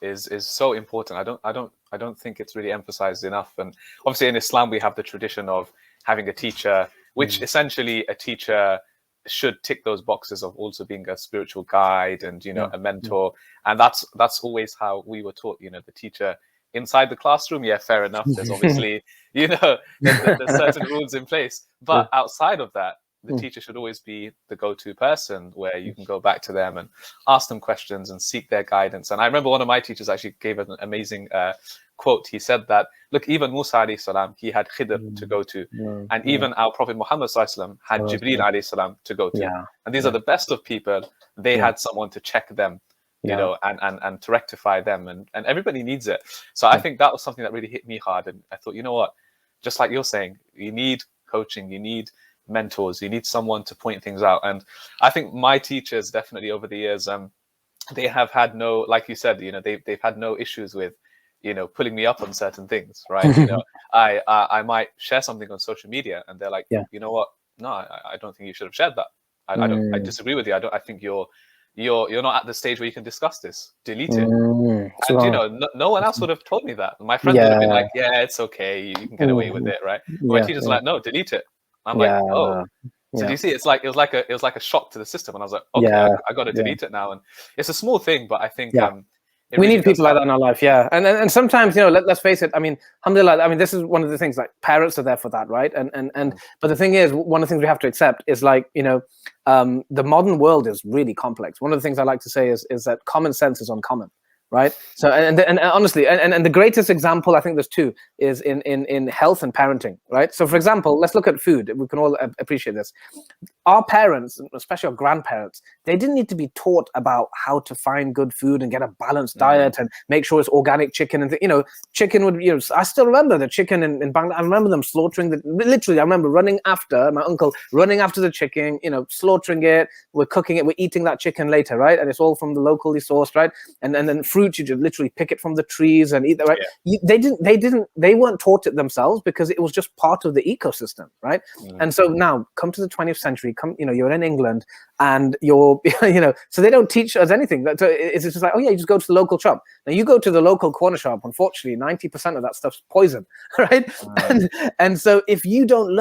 is so important. I don't think it's really emphasized enough. And obviously in Islam, we have the tradition of having a teacher, which essentially a teacher should tick those boxes of also being a spiritual guide and, you know, a mentor. And that's always how we were taught, you know, the teacher inside the classroom. Yeah, fair enough. There's obviously, you know, there's certain rules in place. But outside of that, the teacher should always be the go-to person where you can go back to them and ask them questions and seek their guidance. And I remember one of my teachers actually gave an amazing quote. He said that, look, even Musa alayhi salam, he had Khidr to go to. And even our Prophet Muhammad sallallahu had Jibreel alayhi salam to go to. And these are the best of people. They had someone to check them, you know, and to rectify them. And everybody needs it. So I think that was something that really hit me hard. And I thought, you know what, just like you're saying, you need coaching, you need mentors, you need someone to point things out. And I think my teachers definitely over the years, they have had no, like you said, you know, they've had no issues with, you know, pulling me up on certain things, right? You know, I might share something on social media and they're like, you know what, no, I don't think you should have shared that. I disagree with you. I think you're not at the stage where you can discuss this. Delete it. And you know, no one else would have told me that. My friends would have been like, yeah, it's okay, you can get away with it, right? My teacher's like, no, delete it. I'm like, oh. So do you see, it was like a shock to the system, and I was like, okay, I got to delete it now. And it's a small thing, but I think We need people like that in our life, yeah. And sometimes, let's face it. I mean, alhamdulillah. I mean, this is one of the things. Like parents are there for that, right? But the thing is, one of the things we have to accept is like, the modern world is really complex. One of the things I like to say is that common sense is uncommon, right? So and honestly, and the greatest example, I think there's two, is in health and parenting, right? So for example, let's look at food. We can all appreciate this. Our parents, especially our grandparents, they didn't need to be taught about how to find good food and get a balanced diet and make sure it's organic chicken. And chicken would, I still remember the chicken in Bangladesh. I remember them slaughtering literally, I remember running after my uncle, running after the chicken, slaughtering it. We're cooking it. We're eating that chicken later, right? And it's all from the locally sourced, right? And then fruit, you just literally pick it from the trees and eat that, right? Yeah. They weren't taught it themselves because it was just part of the ecosystem, right? And so now come to the 20th century, you're in England and you're, so they don't teach us anything. So it's just like, oh yeah, you just go to the local shop. Now you go to the local corner shop, unfortunately, 90% of that stuff's poison, right? And so if you don't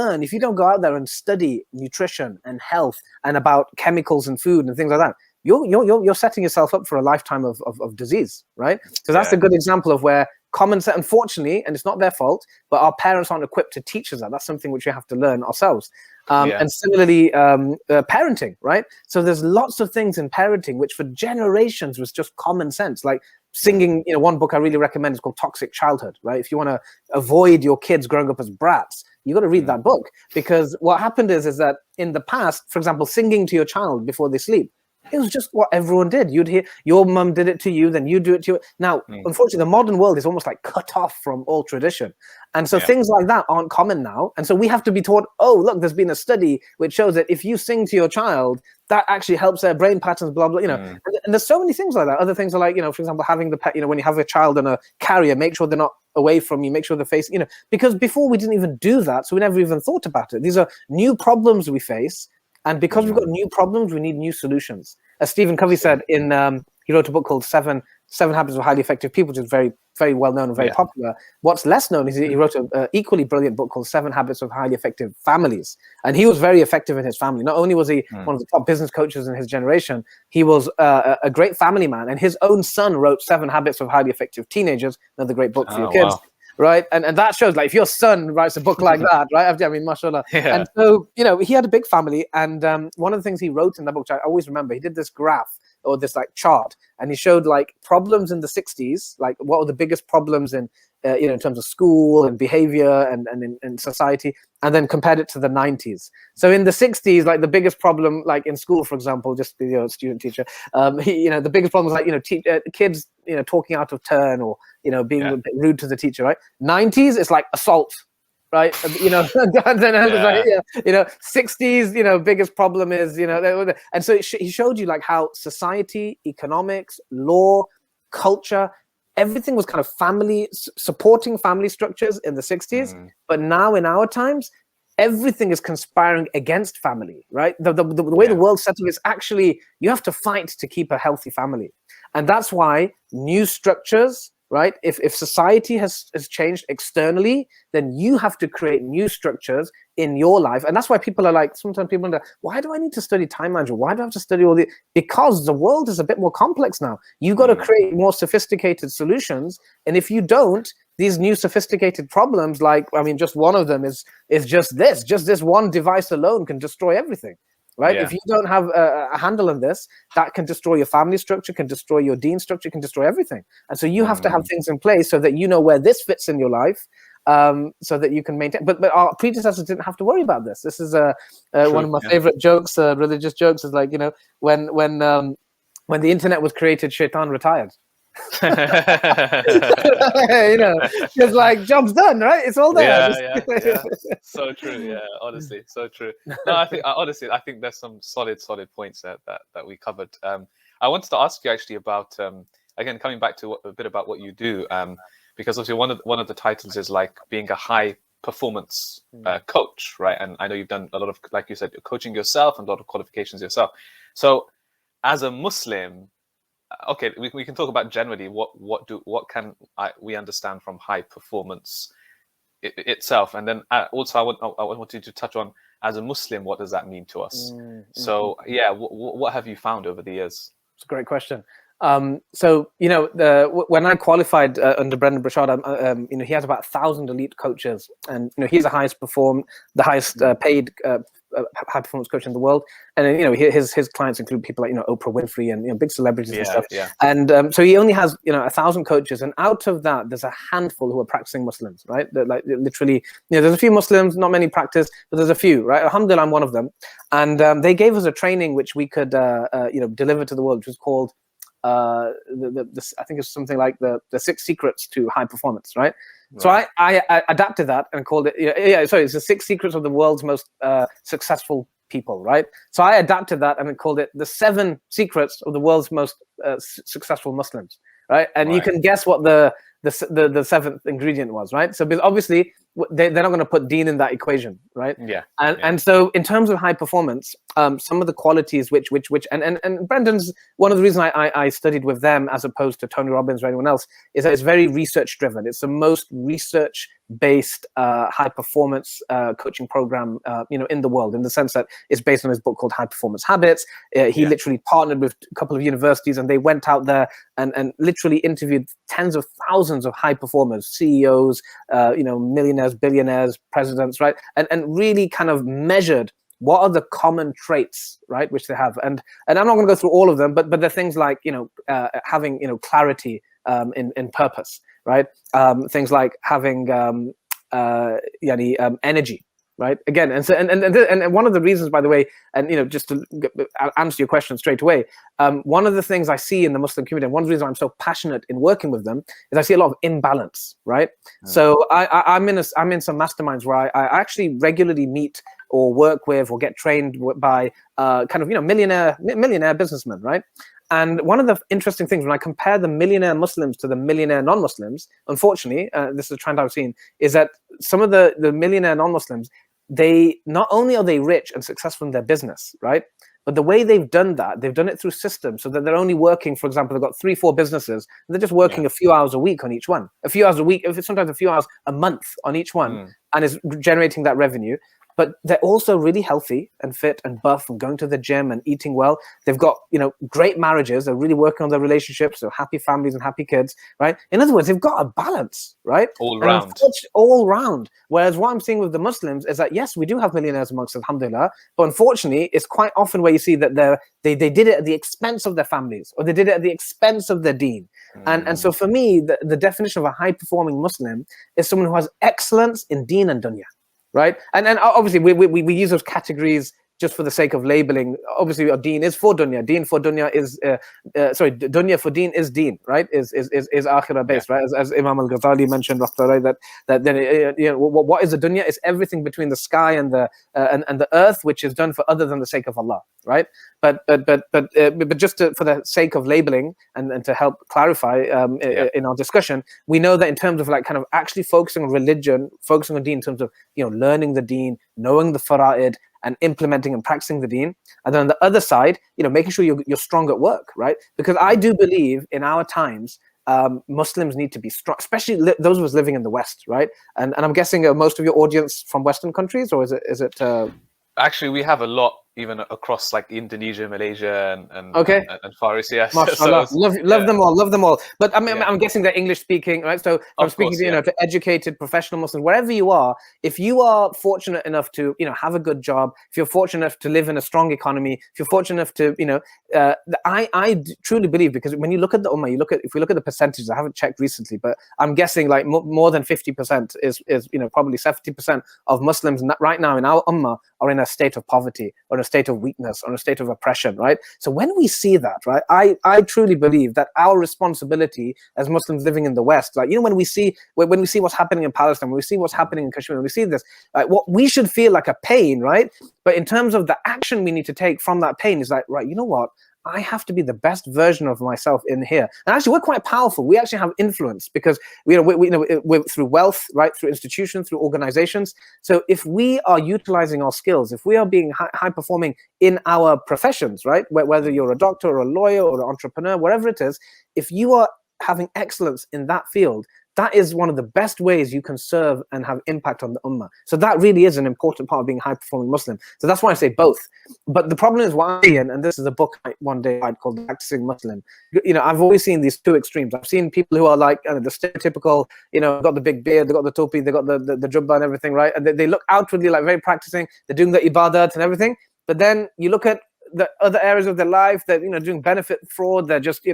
go out there and study nutrition and health and about chemicals and food and things like that, you're setting yourself up for a lifetime of disease, right? So that's a good example of where common sense, unfortunately, and it's not their fault, but our parents aren't equipped to teach us that. That's something which we have to learn ourselves. And similarly, parenting, right? So there's lots of things in parenting which for generations was just common sense, like singing. One book I really recommend is called Toxic Childhood, right? If you want to avoid your kids growing up as brats, you got to read that book, because what happened is that in the past, for example, singing to your child before they sleep, it was just what everyone did. You'd hear your mum did it to you, then you do it to you. Now, unfortunately, the modern world is almost like cut off from all tradition. And so things like that aren't common now. And so we have to be taught, oh, look, there's been a study which shows that if you sing to your child, that actually helps their brain patterns, blah, blah, And there's so many things like that. Other things are like, for example, having the pet, when you have a child in a carrier, make sure they're not away from you, make sure they're facing, because before we didn't even do that. So we never even thought about it. These are new problems we face. And because we've got new problems, we need new solutions. As Stephen Covey said he wrote a book called Seven Habits of Highly Effective People, which is very, very well known and very popular. What's less known is he wrote an equally brilliant book called 7 Habits of Highly Effective Families. And he was very effective in his family. Not only was he one of the top business coaches in his generation, he was a great family man. And his own son wrote 7 Habits of Highly Effective Teenagers, another great book for your kids. Wow. Right. And that shows, like, if your son writes a book like that, right? I mean, mashallah. Yeah. And so, he had a big family. And one of the things he wrote in that book, which I always remember, he did this graph or this like chart, and he showed like problems in the 60s, like what were the biggest problems in, in terms of school and behavior and in society, and then compared it to the 90s. So in the 60s, like the biggest problem, like in school, for example, just student teacher, the biggest problem was like, kids, talking out of turn or, being rude to the teacher, right? 90s, it's like assault. Right, 60s, biggest problem is, and so he showed you like how society, economics, law, culture, everything was kind of family, supporting family structures in the 60s. But now in our times, everything is conspiring against family, right? The way the world's set up is actually, you have to fight to keep a healthy family. And that's why new structures, right? If society has changed externally, then you have to create new structures in your life. And that's why people are like, sometimes people wonder, why do I need to study time management? Why do I have to study all the? Because the world is a bit more complex now. You got to create more sophisticated solutions. And if you don't, these new sophisticated problems, like, I mean, just one of them is just this one device alone can destroy everything. Right? Yeah. If you don't have a handle on this, that can destroy your family structure, can destroy your dean structure, can destroy everything. And so you have to have things in place so that you know where this fits in your life, so that you can maintain. But our predecessors didn't have to worry about this. This is one of my favorite jokes, religious jokes, is like, when the internet was created, Shaitan retired. It's like, job's done, right? It's all there. Yeah. So true. Yeah, honestly, so true. No, I think there's some solid points that we covered. I wanted to ask you actually about again, coming back to a bit about what you do, because obviously one of the titles is like being a high performance coach, right? And I know you've done a lot of, like you said, coaching yourself and a lot of qualifications yourself. So as a Muslim, okay, we can talk about generally what can we understand from high performance itself, and then also I want you to touch on, as a Muslim, what does that mean to us? So yeah, what have you found over the years? It's a great question. So when I qualified under Brendan Burchard, he has about 1,000 elite coaches, and he's the highest paid high performance coach in the world. And his clients include people like Oprah Winfrey and big celebrities and stuff. Yeah. And so he only has 1,000 coaches, and out of that, there's a handful who are practicing Muslims, right? Like literally, there's a few Muslims, not many practice, but there's a few, right? Alhamdulillah, I'm one of them. And they gave us a training which we could deliver to the world, which was called I think it's something like the 6 secrets to high performance, right? So I adapted that and called it, it's the 6 secrets of the world's most successful people, right? So I adapted that and called it the 7 secrets of the world's most successful Muslims, right? And you can guess what the 7th ingredient was, right? So because obviously they're not going to put Deen in that equation, right? And so in terms of high performance, some of the qualities which and Brendan's one of the reasons I studied with them as opposed to Tony Robbins or anyone else is that it's very research driven. It's the most research based high performance coaching program in the world, in the sense that it's based on his book called High Performance Habits. He literally partnered with a couple of universities, and they went out there and literally interviewed tens of thousands of high performers, CEOs, millionaires, billionaires, presidents, right? And really kind of measured what are the common traits, right, which they have. And I'm not going to go through all of them, but they're things like having clarity in purpose, right? Things like having energy, right? Again, and one of the reasons, by the way, and just to answer your question straight away, one of the things I see in the Muslim community, and one of the reasons I'm so passionate in working with them, is I see a lot of imbalance, right? So I'm in some masterminds where I actually regularly meet or work with or get trained by millionaire businessmen, right? And one of the interesting things when I compare the millionaire Muslims to the millionaire non-Muslims, unfortunately, this is a trend I've seen, is that some of the millionaire non-Muslims, they not only are they rich and successful in their business, right? But the way they've done that, they've done it through systems, so that they're only working, for example, they've got 3-4 businesses, and they're just working a few hours a week on each one, a few hours a week, if it's sometimes a few hours a month on each one, and is generating that revenue. But they're also really healthy and fit and buff and going to the gym and eating well. They've got, great marriages. They're really working on their relationships. So happy families and happy kids, right? In other words, they've got a balance, right? All round. Whereas what I'm seeing with the Muslims is that, yes, we do have millionaires amongst us, alhamdulillah. But unfortunately, it's quite often where you see that they did it at the expense of their families, or they did it at the expense of their deen. And so for me, the definition of a high-performing Muslim is someone who has excellence in deen and dunya. Right, and obviously we use those categories just for the sake of labeling. Obviously, our deen is for dunya. Deen for dunya is dunya for deen is deen, right? Is akhirah based, right? As Imam al-Ghazali mentioned, right, that then what is the dunya? It's everything between the sky and the earth, which is done for other than the sake of Allah, right? But just for the sake of labeling and to help clarify in our discussion, we know that in terms of like kind of actually focusing on religion, focusing on deen in terms of learning the deen, knowing the fara'id, and implementing and practicing the deen, and then on the other side, making sure you're strong at work, right? Because I do believe in our times, Muslims need to be strong, especially those of us living in the West, right? And I'm guessing most of your audience from Western countries, or is it? Actually, we have a lot even across like Indonesia, Malaysia, and Far East. Yes, MashaAllah. love them all. But I'm guessing they're English speaking, right? So I'm speaking to educated professional Muslims, wherever you are. If you are fortunate enough to have a good job, if you're fortunate enough to live in a strong economy, if you're fortunate enough to I truly believe, because when you look at the ummah, if we look at the percentages, I haven't checked recently, but I'm guessing like more than 50% is probably 70% of Muslims right now in our ummah are in a state of poverty, or a state of weakness, or a state of oppression, right? So when we see that, right, I truly believe that our responsibility as Muslims living in the West, like when we see what's happening in Palestine, when we see what's happening in Kashmir, when we see this, like, what we should feel like a pain, right? But in terms of the action we need to take from that pain is like, right, you know what? I have to be the best version of myself in here. And actually, we're quite powerful. We actually have influence because we're through wealth, right? Through institutions, through organizations. So if we are utilizing our skills, if we are being high performing in our professions, right? Whether you're a doctor or a lawyer or an entrepreneur, whatever it is, if you are having excellence in that field, that is one of the best ways you can serve and have impact on the ummah. So that really is an important part of being a high-performing Muslim. So that's why I say both. But the problem is why, and this is a book one day I called The Practicing Muslim. I've always seen these two extremes. I've seen people who are like the stereotypical, got the big beard, they got the topi, they got the jubba and everything, right? And they look outwardly like very practicing. They're doing the ibadat and everything. But then you look at the other areas of their life, that doing benefit fraud, they're just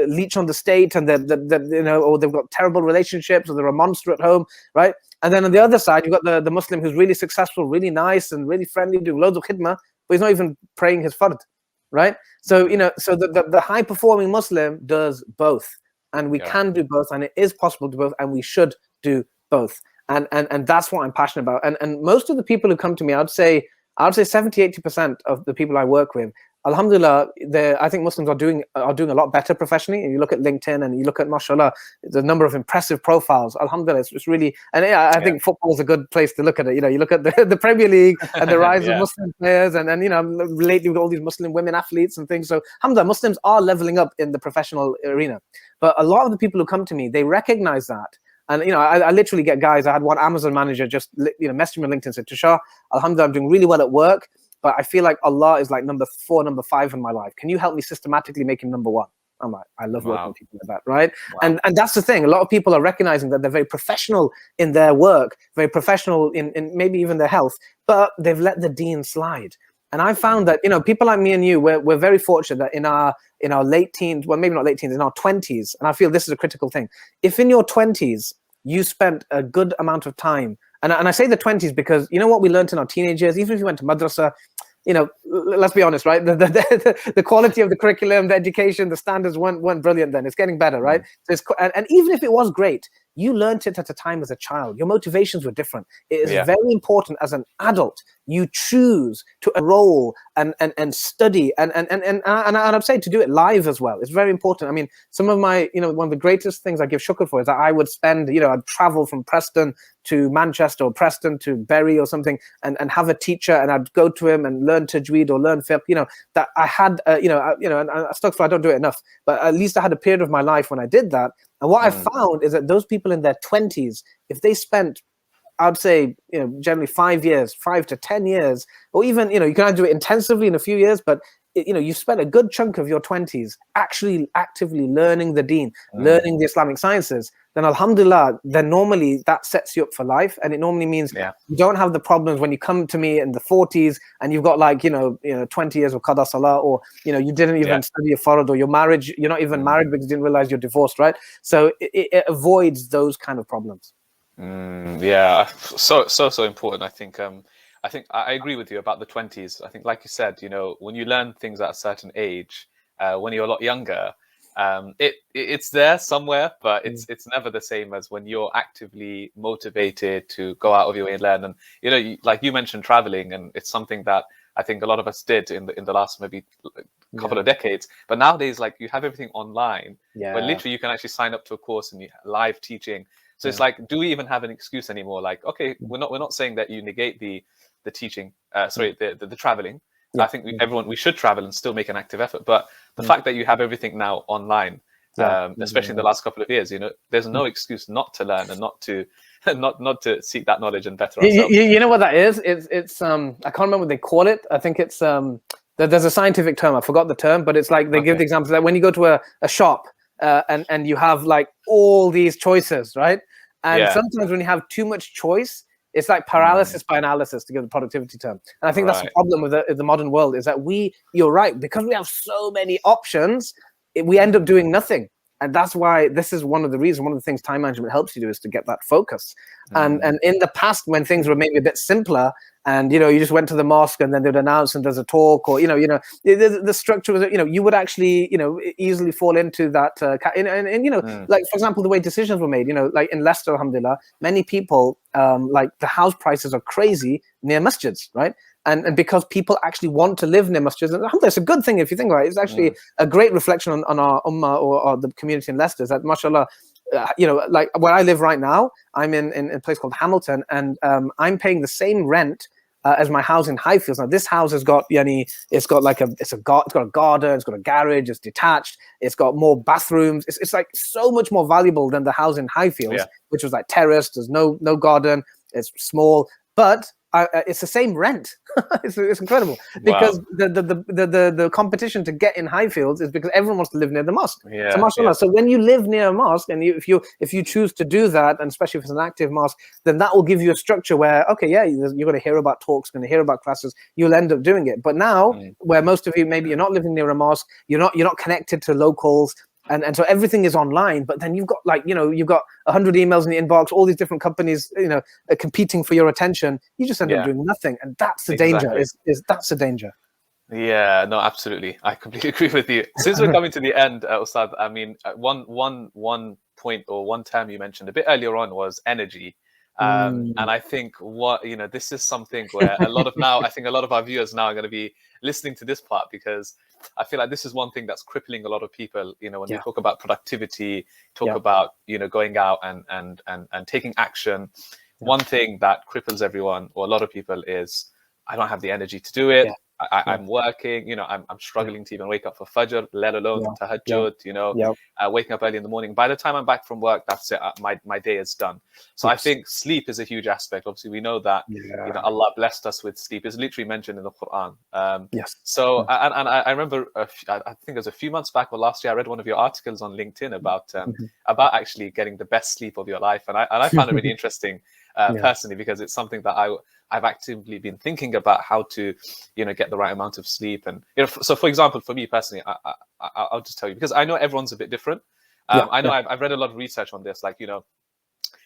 leech on the state, and they're or they've got terrible relationships, or they're a monster at home, right? And then on the other side, you've got the Muslim who's really successful, really nice, and really friendly, doing loads of khidmah, but he's not even praying his fard, right? So so the high performing Muslim does both, and we can do both, and it is possible to do both, and we should do both, and that's what I'm passionate about. And most of the people who come to me, I would say 70-80% of the people I work with, alhamdulillah, I think Muslims are doing a lot better professionally. And you look at LinkedIn and you look at, mashallah, the number of impressive profiles, alhamdulillah, it's really, and I think football is a good place to look at it. You look at the Premier League and the rise of Muslim players, and lately with all these Muslim women athletes and things. So alhamdulillah, Muslims are leveling up in the professional arena. But a lot of the people who come to me, they recognize that. And I literally get guys. I had one Amazon manager just messaged me on LinkedIn and said, Tushar, alhamdulillah, I'm doing really well at work, but I feel like Allah is like number 4, number 5 in my life. Can you help me systematically make him number 1? I'm like, I love working with people like that, right? Wow. And that's the thing. A lot of people are recognizing that they're very professional in their work, very professional in maybe even their health, but they've let the deen slide. And I found that people like me and you, we're very fortunate that in our late teens, well, maybe not late teens, in our 20s, and I feel this is a critical thing. If in your 20s you spent a good amount of time, and I say the 20s because what we learned in our teenage years, even if you went to madrasa, let's be honest, right? The quality of the curriculum, the education, the standards weren't brilliant then. It's getting better, right? So and even if it was great, you learned it at a time as a child. Your motivations were different. It is very important as an adult. You choose to enroll and study and I'd say to do it live as well. It's very important. I mean, some of my, one of the greatest things I give shukr for is that I would spend, I'd travel from Preston to Manchester or Preston to Bury or something and have a teacher, and I'd go to him and learn tajweed or learn fiqh, that I had, and astaghfirullah, I don't do it enough, but at least I had a period of my life when I did that. And what I found is that those people in their 20s, if they spent, I'd say, generally 5 years, 5 to 10 years, or even, you can do it intensively in a few years, but you've spent a good chunk of your 20s actually actively learning the deen, learning the Islamic sciences, then alhamdulillah, then normally that sets you up for life. And it normally means you don't have the problems when you come to me in the 40s and you've got like, 20 years of qada salah, or, you didn't even study your farad, or your marriage, you're not even married because you didn't realize you're divorced, right? So it avoids those kind of problems. So important. I think I agree with you about the 20s. I think, like you said, when you learn things at a certain age, when you're a lot younger, it's there somewhere, but it's never the same as when you're actively motivated to go out of your way and learn. And like you mentioned, traveling, and it's something that I think a lot of us did in the last maybe couple of decades. But nowadays, like, you have everything online, where literally you can actually sign up to a course and you live teaching. So it's like, do we even have an excuse anymore? Like, okay, we're not saying that you negate the teaching, the traveling. I think we should travel and still make an active effort. But the fact that you have everything now online, especially in the last couple of years, there's no excuse not to learn and not to seek that knowledge and better ourselves. You know what that is? It's I can't remember what they call it. I think it's there's a scientific term. I forgot the term, but it's like they give the example that when you go to a shop and you have like all these choices, right? And sometimes when you have too much choice, it's like paralysis by analysis, to give the productivity term. And I think that's the problem with the modern world, is that you're right, because we have so many options, we end up doing nothing. And that's why this is one of the things time management helps you do, is to get that focus. And in the past, when things were maybe a bit simpler, and you just went to the mosque and then they'd announce and there's a talk, or the structure was, you would actually easily fall into that like, for example, the way decisions were made, like in Leicester, alhamdulillah, many people like the house prices are crazy near masjids, right? And because people actually want to live near masjids, and alhamdulillah, it's a good thing if you think about it. It's actually a great reflection on our ummah or the community in Leicester, is that mashallah, like where I live right now, I'm in a place called Hamilton, and I'm paying the same rent as my house in Highfields. Now this house has got, it's got a garden, it's got a garage, it's detached, it's got more bathrooms. It's like so much more valuable than the house in Highfields, which was like terraced. There's no garden. It's small, but it's the same rent. it's incredible because the competition to get in Highfields is because everyone wants to live near the mosque. So mashallah. So when you live near a mosque, and if you choose to do that, and especially if it's an active mosque, then that will give you a structure where you're going to hear about talks, going to hear about classes, you'll end up doing it. But now, where most of you, maybe you're not living near a mosque, you're not connected to locals. And so everything is online, but then you've got you've got 100 emails in the inbox, all these different companies, competing for your attention. You just end up doing nothing, and that's the danger. That's the danger. Yeah, no, absolutely. I completely agree with you. Since we're coming to the end, Ustadh, I mean, one point or one term you mentioned a bit earlier on was energy. And I think this is something where a lot of our viewers now are going to be listening to this part, because I feel like this is one thing that's crippling a lot of people. When we talk about productivity, about going out and taking action. One thing that cripples everyone, or a lot of people, is I don't have the energy to do it. I'm working, I'm struggling to even wake up for Fajr, let alone tahajjud, waking up early in the morning. By the time I'm back from work, that's it. My day is done. So I think sleep is a huge aspect. Obviously, we know that Allah blessed us with sleep. It's literally mentioned in the Quran. So I remember, I think it was a few months back or last year, I read one of your articles on LinkedIn about actually getting the best sleep of your life. And I found it really interesting personally, because it's something that I've actively been thinking about, how to, get the right amount of sleep. And, so for example, for me personally, I'll just tell you, because I know everyone's a bit different. I know I've read a lot of research on this, like,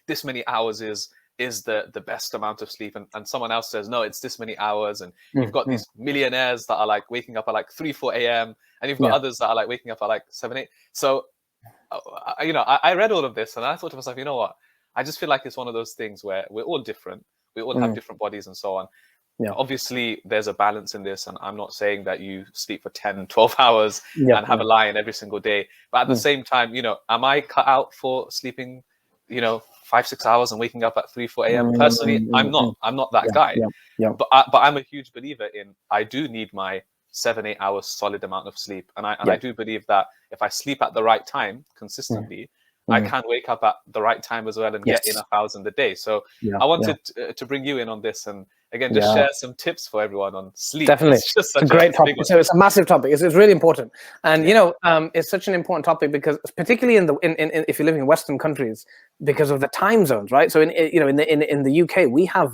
this many hours is the best amount of sleep. And someone else says, no, it's this many hours. And you've got these millionaires that are like waking up at like 3, 4 a.m. And you've got others that are like waking up at like 7, 8. So, I read all of this and I thought to myself, you know what? I just feel like it's one of those things where we're all different. We all have different bodies and so on. Obviously, there's a balance in this. And I'm not saying that you sleep for 10, 12 hours and have a lie-in every single day. But at the same time, am I cut out for sleeping, 5, 6 hours and waking up at 3, 4 a.m.? Personally, I'm not that guy. But I'm a huge believer in, I do need my 7, 8 hours solid amount of sleep. And I do believe that if I sleep at the right time consistently, I can wake up at the right time as well and get enough hours in the day. So I wanted to bring you in on this, and again, just share some tips for everyone on sleep. Definitely. It's a great topic. So it's a massive topic. It's really important. And, it's such an important topic because particularly in if you're living in Western countries, because of the time zones, right? So in the UK, we have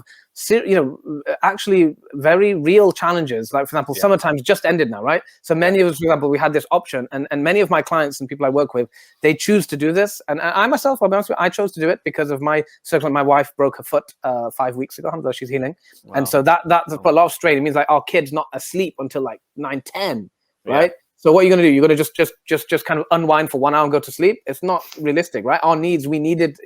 actually very real challenges. Like, for example, summertime's just ended now, right? So many of us, for example, we had this option, and many of my clients and people I work with, they choose to do this. And I myself, I'll be honest with you, I chose to do it because of my circumstance. My wife broke her foot 5 weeks ago. Alhamdulillah, she's healing. Wow. And so that's put a lot of strain. It means like our kid's not asleep until like 9, 10, right? So what are you going to do? You're going to just kind of unwind for 1 hour and go to sleep? It's not realistic, right? Our needs, we needed,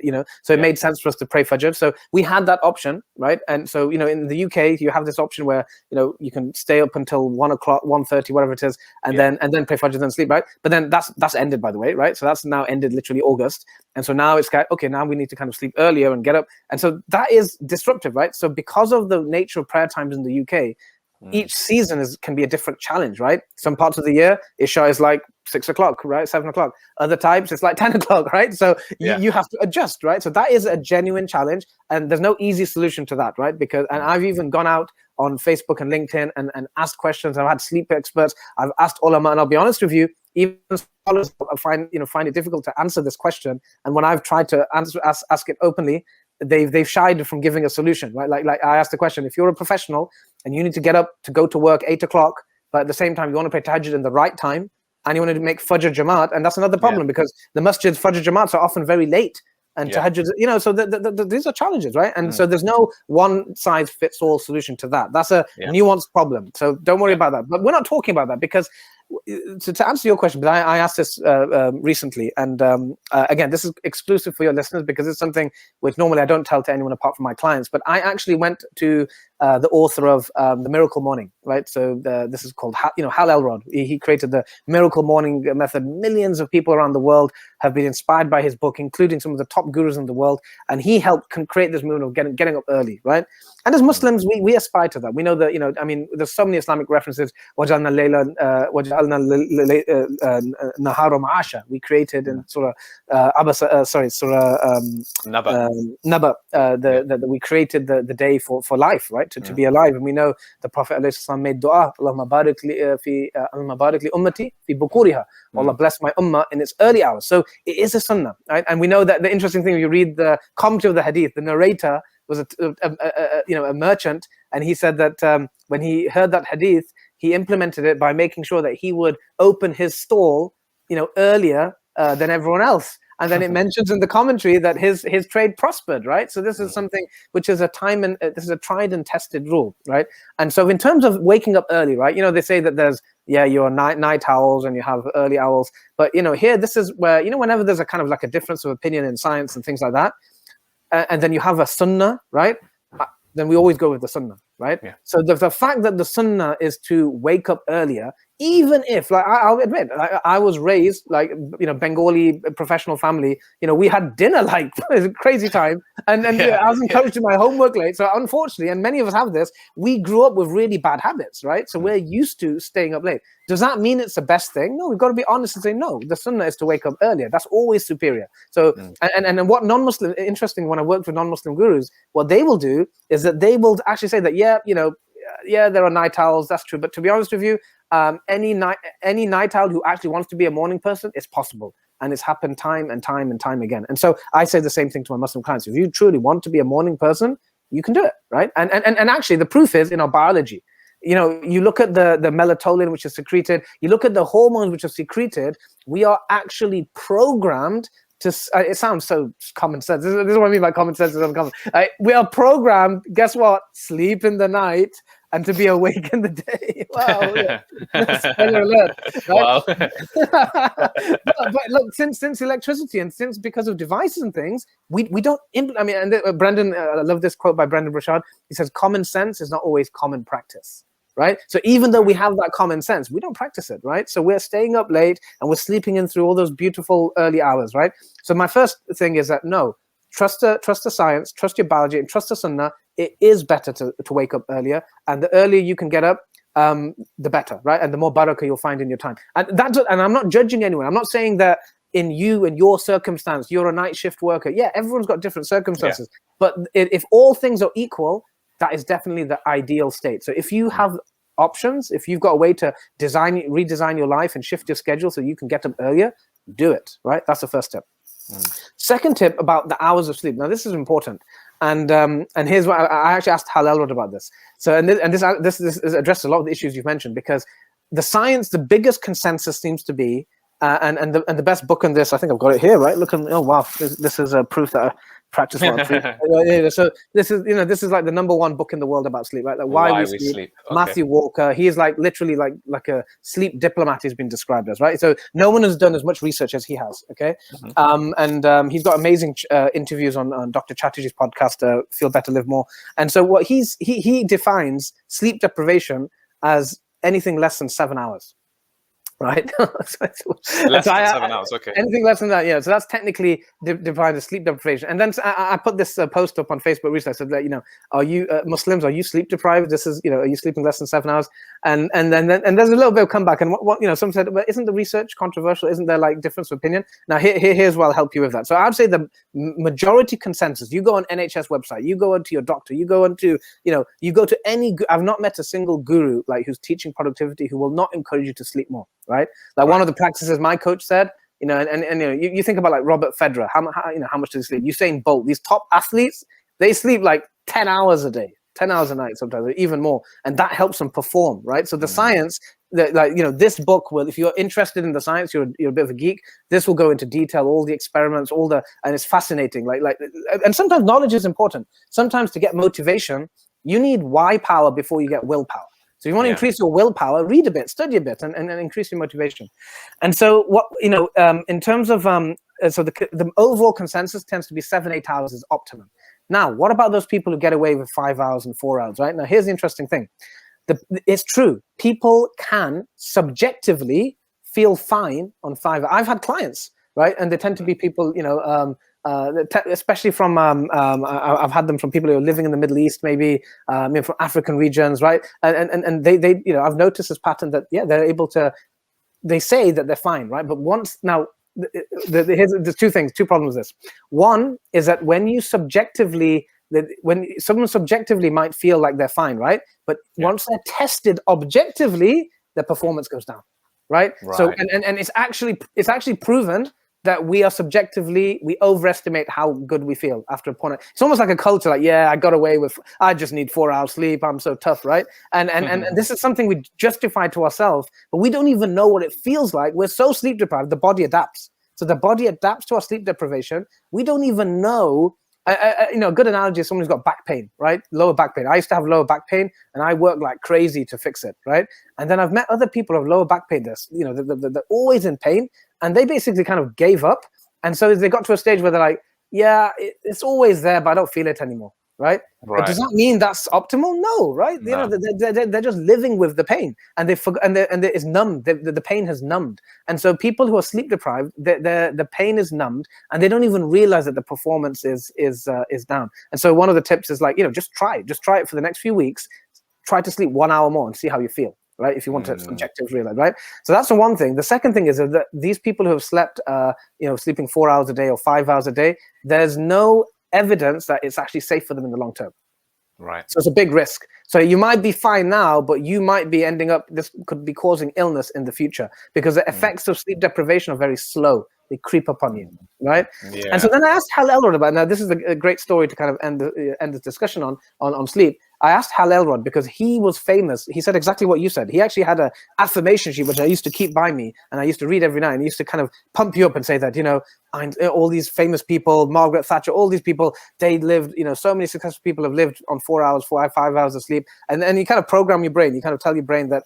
so it made sense for us to pray Fajr. So we had that option, right? And so, in the UK, you have this option where, you can stay up until 1 o'clock, 1:30, whatever it is, and then pray Fajr, then sleep, right? But then that's ended, by the way, right? So that's now ended literally August. And so now it's okay, now we need to kind of sleep earlier and get up. And so that is disruptive, right? So because of the nature of prayer times in the UK, each season can be a different challenge, right? Some parts of the year, Isha is like 6 o'clock, right? 7 o'clock. Other times, it's like 10 o'clock, right? So you have to adjust, right? So that is a genuine challenge, and there's no easy solution to that, right? And I've even gone out on Facebook and LinkedIn and asked questions. I've had sleep experts. I've asked ulama, and I'll be honest with you, even scholars find it difficult to answer this question. And when I've tried to ask it openly, they've shied from giving a solution, right? Like I asked the question: if you're a professional and you need to get up to go to work 8 o'clock, but at the same time you want to pray tahajjud in the right time, and you want to make Fajr Jamaat, and that's another problem because the masjid's Fajr Jamaats are often very late, and tahajjud, so these are challenges, right? And so there's no one size fits all solution to that. That's a nuanced problem. So don't worry about that. But we're not talking about that because to answer your question, but I asked this recently, and again, this is exclusive for your listeners because it's something which normally I don't tell to anyone apart from my clients. But I actually went to the author of the Miracle Morning, right? So this is called Hal Elrod. He created the Miracle Morning method. Millions of people around the world have been inspired by his book, including some of the top gurus in the world, and he helped create this movement of getting up early, right? And as Muslims, we aspire to that. We know that, I mean, there's so many Islamic references. وَجَعَلْنَا نَهَارَ مَعَاشًا. We created in Surah Naba, that we created the day for life, right? To be alive. And we know the Prophet ﷺ made dua, Allahumma barik li ummati fi bukuriha. Allah bless my ummah in its early hours. So it is a sunnah, right? And we know that the interesting thing, you read the commentary of the hadith, the narrator was a merchant, and he said that when he heard that hadith, he implemented it by making sure that he would open his stall, earlier than everyone else. And then it mentions in the commentary that his trade prospered, right? So this is something which is this is a tried and tested rule, right? And so in terms of waking up early, right? They say that there's your night owls and you have early owls, but here this is where whenever there's a kind of like a difference of opinion in science and things like that, and then you have a sunnah, right? Then we always go with the sunnah, right? Yeah. So the fact that the sunnah is to wake up earlier, even if, like, I'll admit, I was raised like, Bengali professional family, we had dinner like it was a crazy time, and I was encouraged to do my homework late. So unfortunately, and many of us have this, we grew up with really bad habits, right? So we're used to staying up late. Does that mean it's the best thing? No, we've got to be honest and say, no, the sunnah is to wake up earlier. That's always superior. So, and what non-Muslim, interesting, when I worked with non-Muslim gurus, what they will do is that they will actually say that, there are night owls, that's true. But to be honest with you, any night owl who actually wants to be a morning person, it's possible. And it's happened time and time and time again. And so I say the same thing to my Muslim clients. If you truly want to be a morning person, you can do it, right? And actually the proof is in our biology. You look at the melatonin, which is secreted, you look at the hormones which are secreted, we are actually programmed to, it sounds so common sense. This is what I mean by common sense is uncommon. We are programmed, guess what? Sleep in the night and to be awake in the day. Wow. Spoiler alert. Right? Wow. but look, since electricity and since because of devices and things, we don't implement. I mean, and Brendan, I love this quote by Brendan Burchard. He says, common sense is not always common practice. Right? So even though we have that common sense, we don't practice it, right? So we're staying up late and we're sleeping in through all those beautiful early hours, right? So my first thing is that no, trust the science, trust your biology, and trust the sunnah. It is better to wake up earlier, and the earlier you can get up, the better, right? And the more barakah you'll find in your time. And I'm not judging anyone. I'm not saying that in you and your circumstance, you're a night shift worker. Yeah, everyone's got different circumstances. Yeah. But if all things are equal, that is definitely the ideal state. So if you have options, if you've got a way to redesign your life and shift your schedule so you can get up earlier, do it, right? That's the first tip. Second tip about the hours of sleep. Now, this is important. And here's what I actually asked Hal Elrod about this. So, this addresses a lot of the issues you've mentioned, because the science, the biggest consensus seems to be, and the best book on this, I think I've got it here, right? Look, oh wow, this is a proof that I practice what I So this is like the number one book in the world about sleep, right? Like Why We Sleep. Okay. Matthew Walker, he is like literally like a sleep diplomat. He's been described as, right? So no one has done as much research as he has. Okay, he's got amazing interviews on Dr. Chatterjee's podcast, Feel Better, Live More. And so what he defines sleep deprivation as anything less than 7 hours. Right, less than 7 hours. Okay, anything less than that, yeah. So that's technically defined as sleep deprivation. And then I put this post up on Facebook recently. I said that are you Muslims? Are you sleep deprived? This is are you sleeping less than 7 hours? And then there's a little bit of comeback. And what some said, well, isn't the research controversial? Isn't there like difference of opinion? Now here's what I'll help you with that. So I'd say the majority consensus. You go on NHS website. You go onto your doctor. You go onto you go to any. I've not met a single guru like who's teaching productivity who will not encourage you to sleep more. Right, like one of the practices my coach said, and you think about like Robert Federer, how much do they sleep? Usain Bolt, these top athletes, they sleep like 10 hours a day, 10 hours a night, sometimes even more, and that helps them perform, right? So the science, this book will, if you're interested in the science, you're a bit of a geek. This will go into detail, all the experiments, and it's fascinating. And sometimes knowledge is important. Sometimes to get motivation, you need why power before you get willpower. So if you want to increase your willpower, read a bit, study a bit, and increase your motivation. And so what in terms of so the overall consensus tends to be 7-8 hours is optimum. Now, what about those people who get away with 5 hours and 4 hours? Right now, here's the interesting thing: it's true. People can subjectively feel fine on 5 hours. I've had clients right? And they tend to be people, especially from I've had them from people who are living in the Middle East, maybe from African regions, right? And they I've noticed this pattern that they're able to. They say that they're fine, right? But once now, there's two problems with this. One is that when someone subjectively might feel like they're fine, right? But once they're tested objectively, their performance goes down, right? So and it's actually proven that we overestimate how good we feel after a point. It's almost like a culture, like, I got away with, I just need 4 hours sleep, I'm so tough, right? And this is something we justify to ourselves, but we don't even know what it feels like. We're so sleep deprived, the body adapts. So the body adapts to our sleep deprivation. We don't even know. A good analogy is someone who's got back pain, right? Lower back pain. I used to have lower back pain, and I worked like crazy to fix it, right? And then I've met other people who have lower back pain. They're always in pain, and they basically kind of gave up. And so they got to a stage where they're like, it's always there, but I don't feel it anymore, right? But does that mean that's optimal? No, right? No. They're just living with the pain, and it's numbed. The pain has numbed, and so people who are sleep deprived, the pain is numbed, and they don't even realize that the performance is down. And so one of the tips is like, just try it for the next few weeks. Try to sleep 1 hour more and see how you feel, right? If you want to subjective realize, right? So that's the one thing. The second thing is that these people who have slept, sleeping 4 hours a day or 5 hours a day, there's no evidence that it's actually safe for them in the long term. Right. So it's a big risk. So you might be fine now, but you might be ending up, this could be causing illness in the future, because the effects of sleep deprivation are very slow. They creep up on you, right? Yeah. And so then I asked Hal Elrod about, now this is a great story to kind of end this discussion on sleep. I asked Hal Elrod because he was famous. He said exactly what you said. He actually had an affirmation sheet, which I used to keep by me, and I used to read every night, and he used to kind of pump you up and say that, all these famous people, Margaret Thatcher, all these people, they lived, so many successful people have lived on 4 hours, 5 hours of sleep. And then you kind of program your brain. You kind of tell your brain that,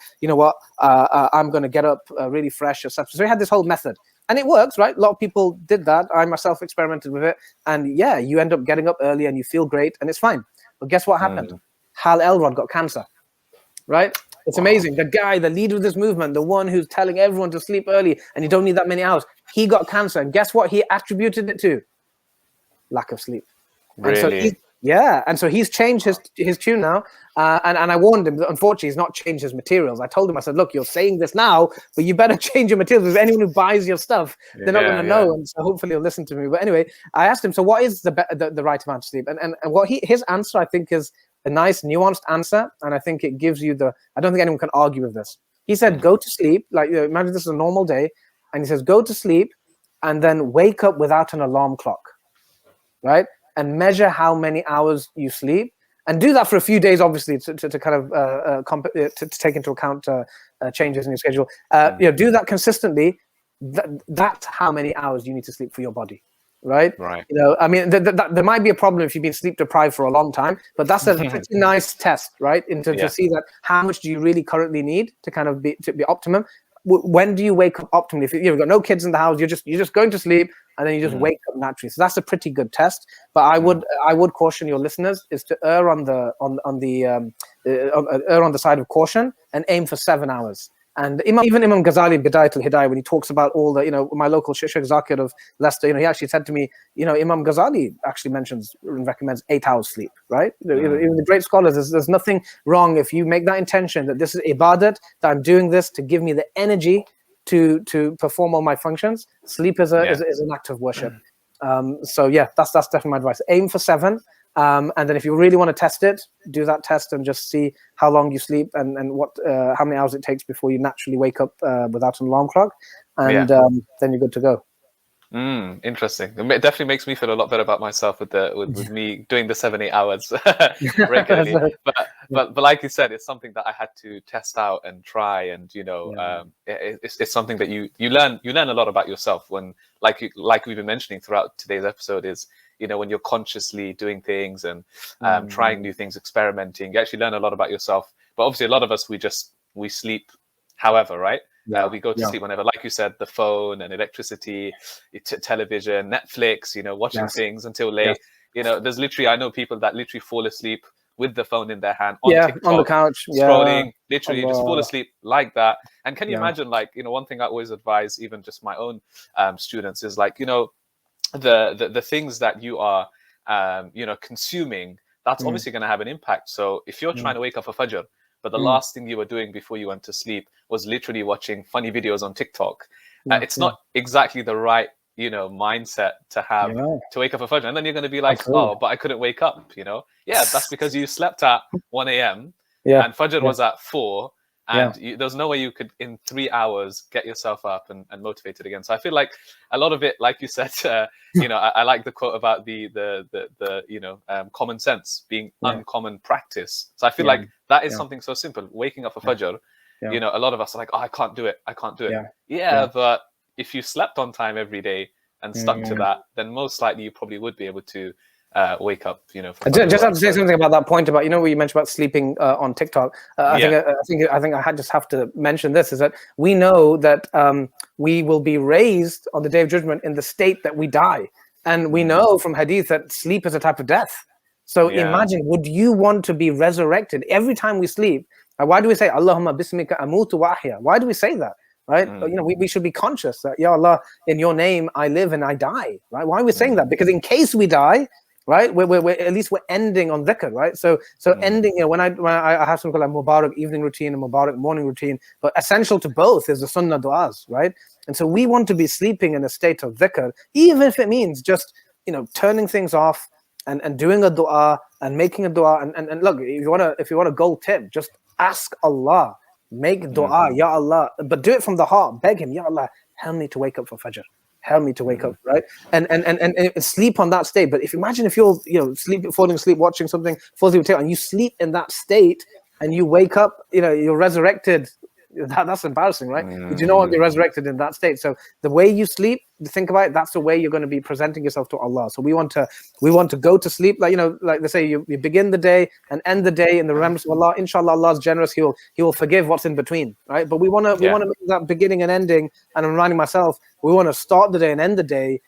I'm going to get up really fresh or stuff. So he had this whole method. And it works, right? A lot of people did that. I myself experimented with it. And you end up getting up early and you feel great and it's fine. But guess what happened? Hal Elrod got cancer, right? It's amazing. The guy, the leader of this movement, the one who's telling everyone to sleep early and you don't need that many hours, he got cancer. And guess what he attributed it to? Lack of sleep. Really? And so he's changed his tune now. And I warned him that unfortunately he's not changed his materials. I told him, I said, look, you're saying this now, but you better change your materials, because anyone who buys your stuff, they're not going to know. And so hopefully he'll listen to me. But anyway, I asked him, so what is the right amount of sleep? And what his answer, I think, is a nice nuanced answer. And I think it gives you I don't think anyone can argue with this. He said, go to sleep. Like, imagine this is a normal day. And he says, go to sleep and then wake up without an alarm clock, right? And measure how many hours you sleep, and do that for a few days, obviously, to kind of to take into account changes in your schedule. Do that consistently. That's how many hours you need to sleep for your body, right? Right. I mean, there might be a problem if you've been sleep deprived for a long time, but that's a pretty nice test, right? To see that how much do you really currently need to kind of be optimum. When do you wake up optimally? If you've got no kids in the house, you're just going to sleep, and then you just wake up naturally. So that's a pretty good test. But I would caution your listeners is to err on the side of caution and aim for 7 hours. And even Imam Ghazali in Bidayat al-Hidayah, when he talks about all the, my local Sheikh Zakir of Leicester, he actually said to me, Imam Ghazali actually mentions and recommends 8 hours sleep, right? Even the great scholars, there's nothing wrong if you make that intention that this is ibadat, that I'm doing this to give me the energy to perform all my functions. Sleep is an act of worship. So that's definitely my advice. Aim for 7. And then if you really want to test it, do that test and just see how long you sleep and how many hours it takes before you naturally wake up without an alarm clock. And then you're good to go. Interesting. It definitely makes me feel a lot better about myself with me doing the 7-8 hours regularly. But like you said, it's something that I had to test out and try, and it's something that you learn a lot about yourself when, like we've been mentioning throughout today's episode, is when you're consciously doing things and trying new things, experimenting, you actually learn a lot about yourself. But obviously a lot of us, we sleep however, right? We go to sleep whenever, like you said, the phone and electricity, television, Netflix, watching things until late. There's literally, I know people that literally fall asleep with the phone in their hand on Yeah, TikTok, on the couch, scrolling, literally just fall Allah. asleep like that. And can you Yeah. imagine, like, one thing I always advise, even just my own students, is like, the things that you are, consuming, that's obviously going to have an impact. So if you're trying to wake up for Fajr, but the last thing you were doing before you went to sleep was literally watching funny videos on TikTok, it's not exactly the right, mindset to have to wake up for Fajr. And then you're going to be like, Absolutely. oh, but I couldn't wake up, Yeah, that's because you slept at 1 a.m. Yeah. and Fajr was at 4. Yeah. And there's no way you could, in 3 hours, get yourself up and motivated again. So I feel like a lot of it, like you said, I like the quote about the common sense being uncommon practice. So I feel like that is something so simple. Waking up for Fajr, a lot of us are like, oh, I can't do it. Yeah, but if you slept on time every day and stuck to that, then most likely you probably would be able to wake up, for I just have to say something about that point about, what you mentioned about sleeping on TikTok. I think I just have to mention this, is that we know that we will be raised on the Day of Judgment in the state that we die. And we know from Hadith that sleep is a type of death. So imagine, would you want to be resurrected every time we sleep? Why do we say, Allahumma bismika amutu wa ahya? Why do we say that? Right? We should be conscious that, Ya Allah, in your name I live and I die. Right? Why are we saying that? Because in case we die, right, we're at least we're ending on dhikr, right? So ending, when I have something called a Mubarak evening routine and Mubarak morning routine, but essential to both is the sunnah du'as, right? And so we want to be sleeping in a state of dhikr, even if it means just, turning things off and doing a du'a and making a du'a. And look, if you want a gold tip, just ask Allah, make du'a, Ya Allah, but do it from the heart. Beg him, Ya Allah, help me to wake up for Fajr. Help me to wake up, right? And sleep on that state. But imagine if you're, falling asleep, watching something, and you sleep in that state, and you wake up, you're resurrected. That's embarrassing, right? You do not want to be resurrected in that state. So the way you sleep, think about it, that's the way you're going to be presenting yourself to Allah. So we want to go to sleep, like they say, you begin the day and end the day in the remembrance of Allah. Inshallah, Allah is generous. He will forgive what's in between, right? But we want to make that beginning and ending. And I'm reminding myself, we want to start the day and end the day,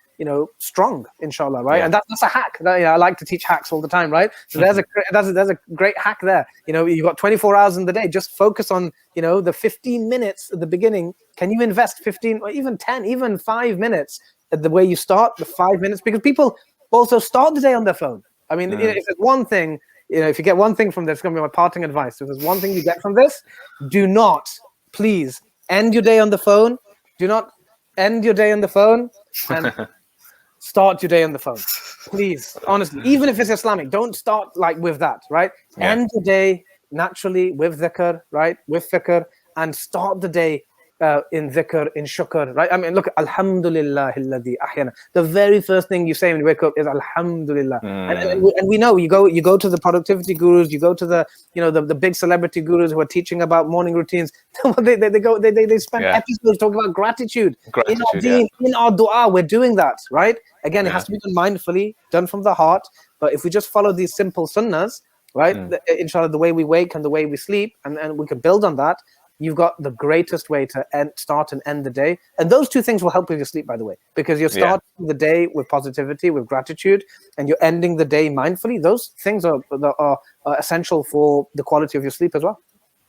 strong, inshallah, right? And that's a hack. I like to teach hacks all the time, right? So there's a great hack there. You've got 24 hours in the day. Just focus on, the 15 minutes at the beginning. Can you invest 15 or even 10, even 5 minutes at the way you start, the 5 minutes? Because people also start the day on their phone. I mean, if there's one thing, if you get one thing from this, it's going to be my parting advice. If there's one thing you get from this, do not, please, end your day on the phone. Do not end your day on the phone and start your day on the phone, please. Honestly, even if it's Islamic, don't start with that, right? End your day naturally with dhikr, right? With fikr, and start the day in dhikr, in shukr, right? I mean, look, Alhamdulillah alladhi ahyana. The very first thing you say when you wake up is Alhamdulillah. And we know you go to the productivity gurus, you go to the the big celebrity gurus who are teaching about morning routines. they spend episodes talking about gratitude. In our deen, in our dua, we're doing that, right? Again, it has to be done mindfully, done from the heart. But if we just follow these simple sunnahs, right, inshallah, the way we wake and the way we sleep, and we can build on that, you've got the greatest way to start and end the day. And those two things will help with your sleep, by the way, because you're starting the day with positivity, with gratitude, and you're ending the day mindfully. Those things are essential for the quality of your sleep as well.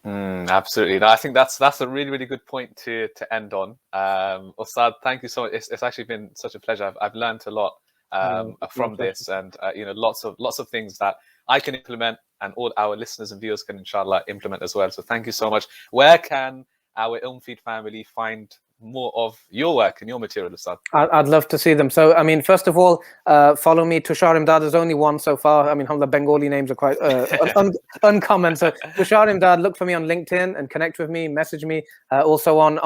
Absolutely. No, I think that's a really, really good point to end on. Ustadh, thank you so much. It's actually been such a pleasure. I've learned a lot from this, and lots of things that I can implement, and all our listeners and viewers can inshallah implement as well. So thank you so much. Where can our Feed family find more of your work and your material, Ustadh? I'd love to see them. So, I mean, first of all, follow me. Tushar Imdad is only one so far. I mean, the Bengali names are quite uncommon. So, Tushar Imdad, look for me on LinkedIn and connect with me, message me. Also on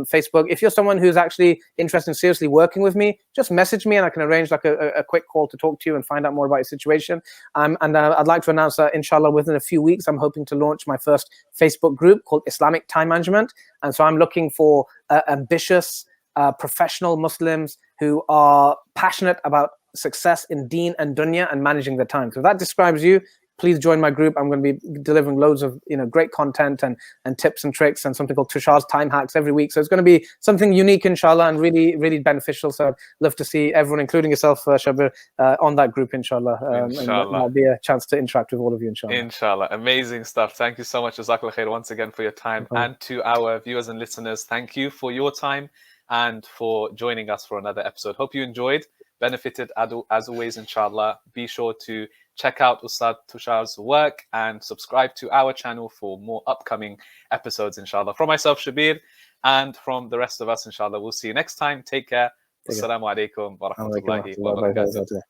Facebook. If you're someone who's actually interested in seriously working with me, just message me and I can arrange a quick call to talk to you and find out more about your situation. And I'd like to announce that, inshallah, within a few weeks, I'm hoping to launch my first Facebook group called Islamic Time Management. And so I'm looking for ambitious, professional Muslims who are passionate about success in deen and dunya and managing their time. So if that describes you, please join my group. I'm going to be delivering loads of great content and tips and tricks and something called Tushar's time hacks every week. So it's going to be something unique, inshallah, and really, really beneficial. So I'd love to see everyone, including yourself, Shabbir, on that group, inshallah. And that'll be a chance to interact with all of you, inshallah. Inshallah. Amazing stuff. Thank you so much, Jazakallah khair, once again for your time. And to our viewers and listeners, thank you for your time and for joining us for another episode. Hope you enjoyed, benefited as always, inshallah. Be sure to check out Ustadh Tushar's work and subscribe to our channel for more upcoming episodes, inshallah. From myself, Shabbir, and from the rest of us, inshallah. We'll see you next time. Take care. Assalamu alaikum wa rahmatullahi wa barakatuh.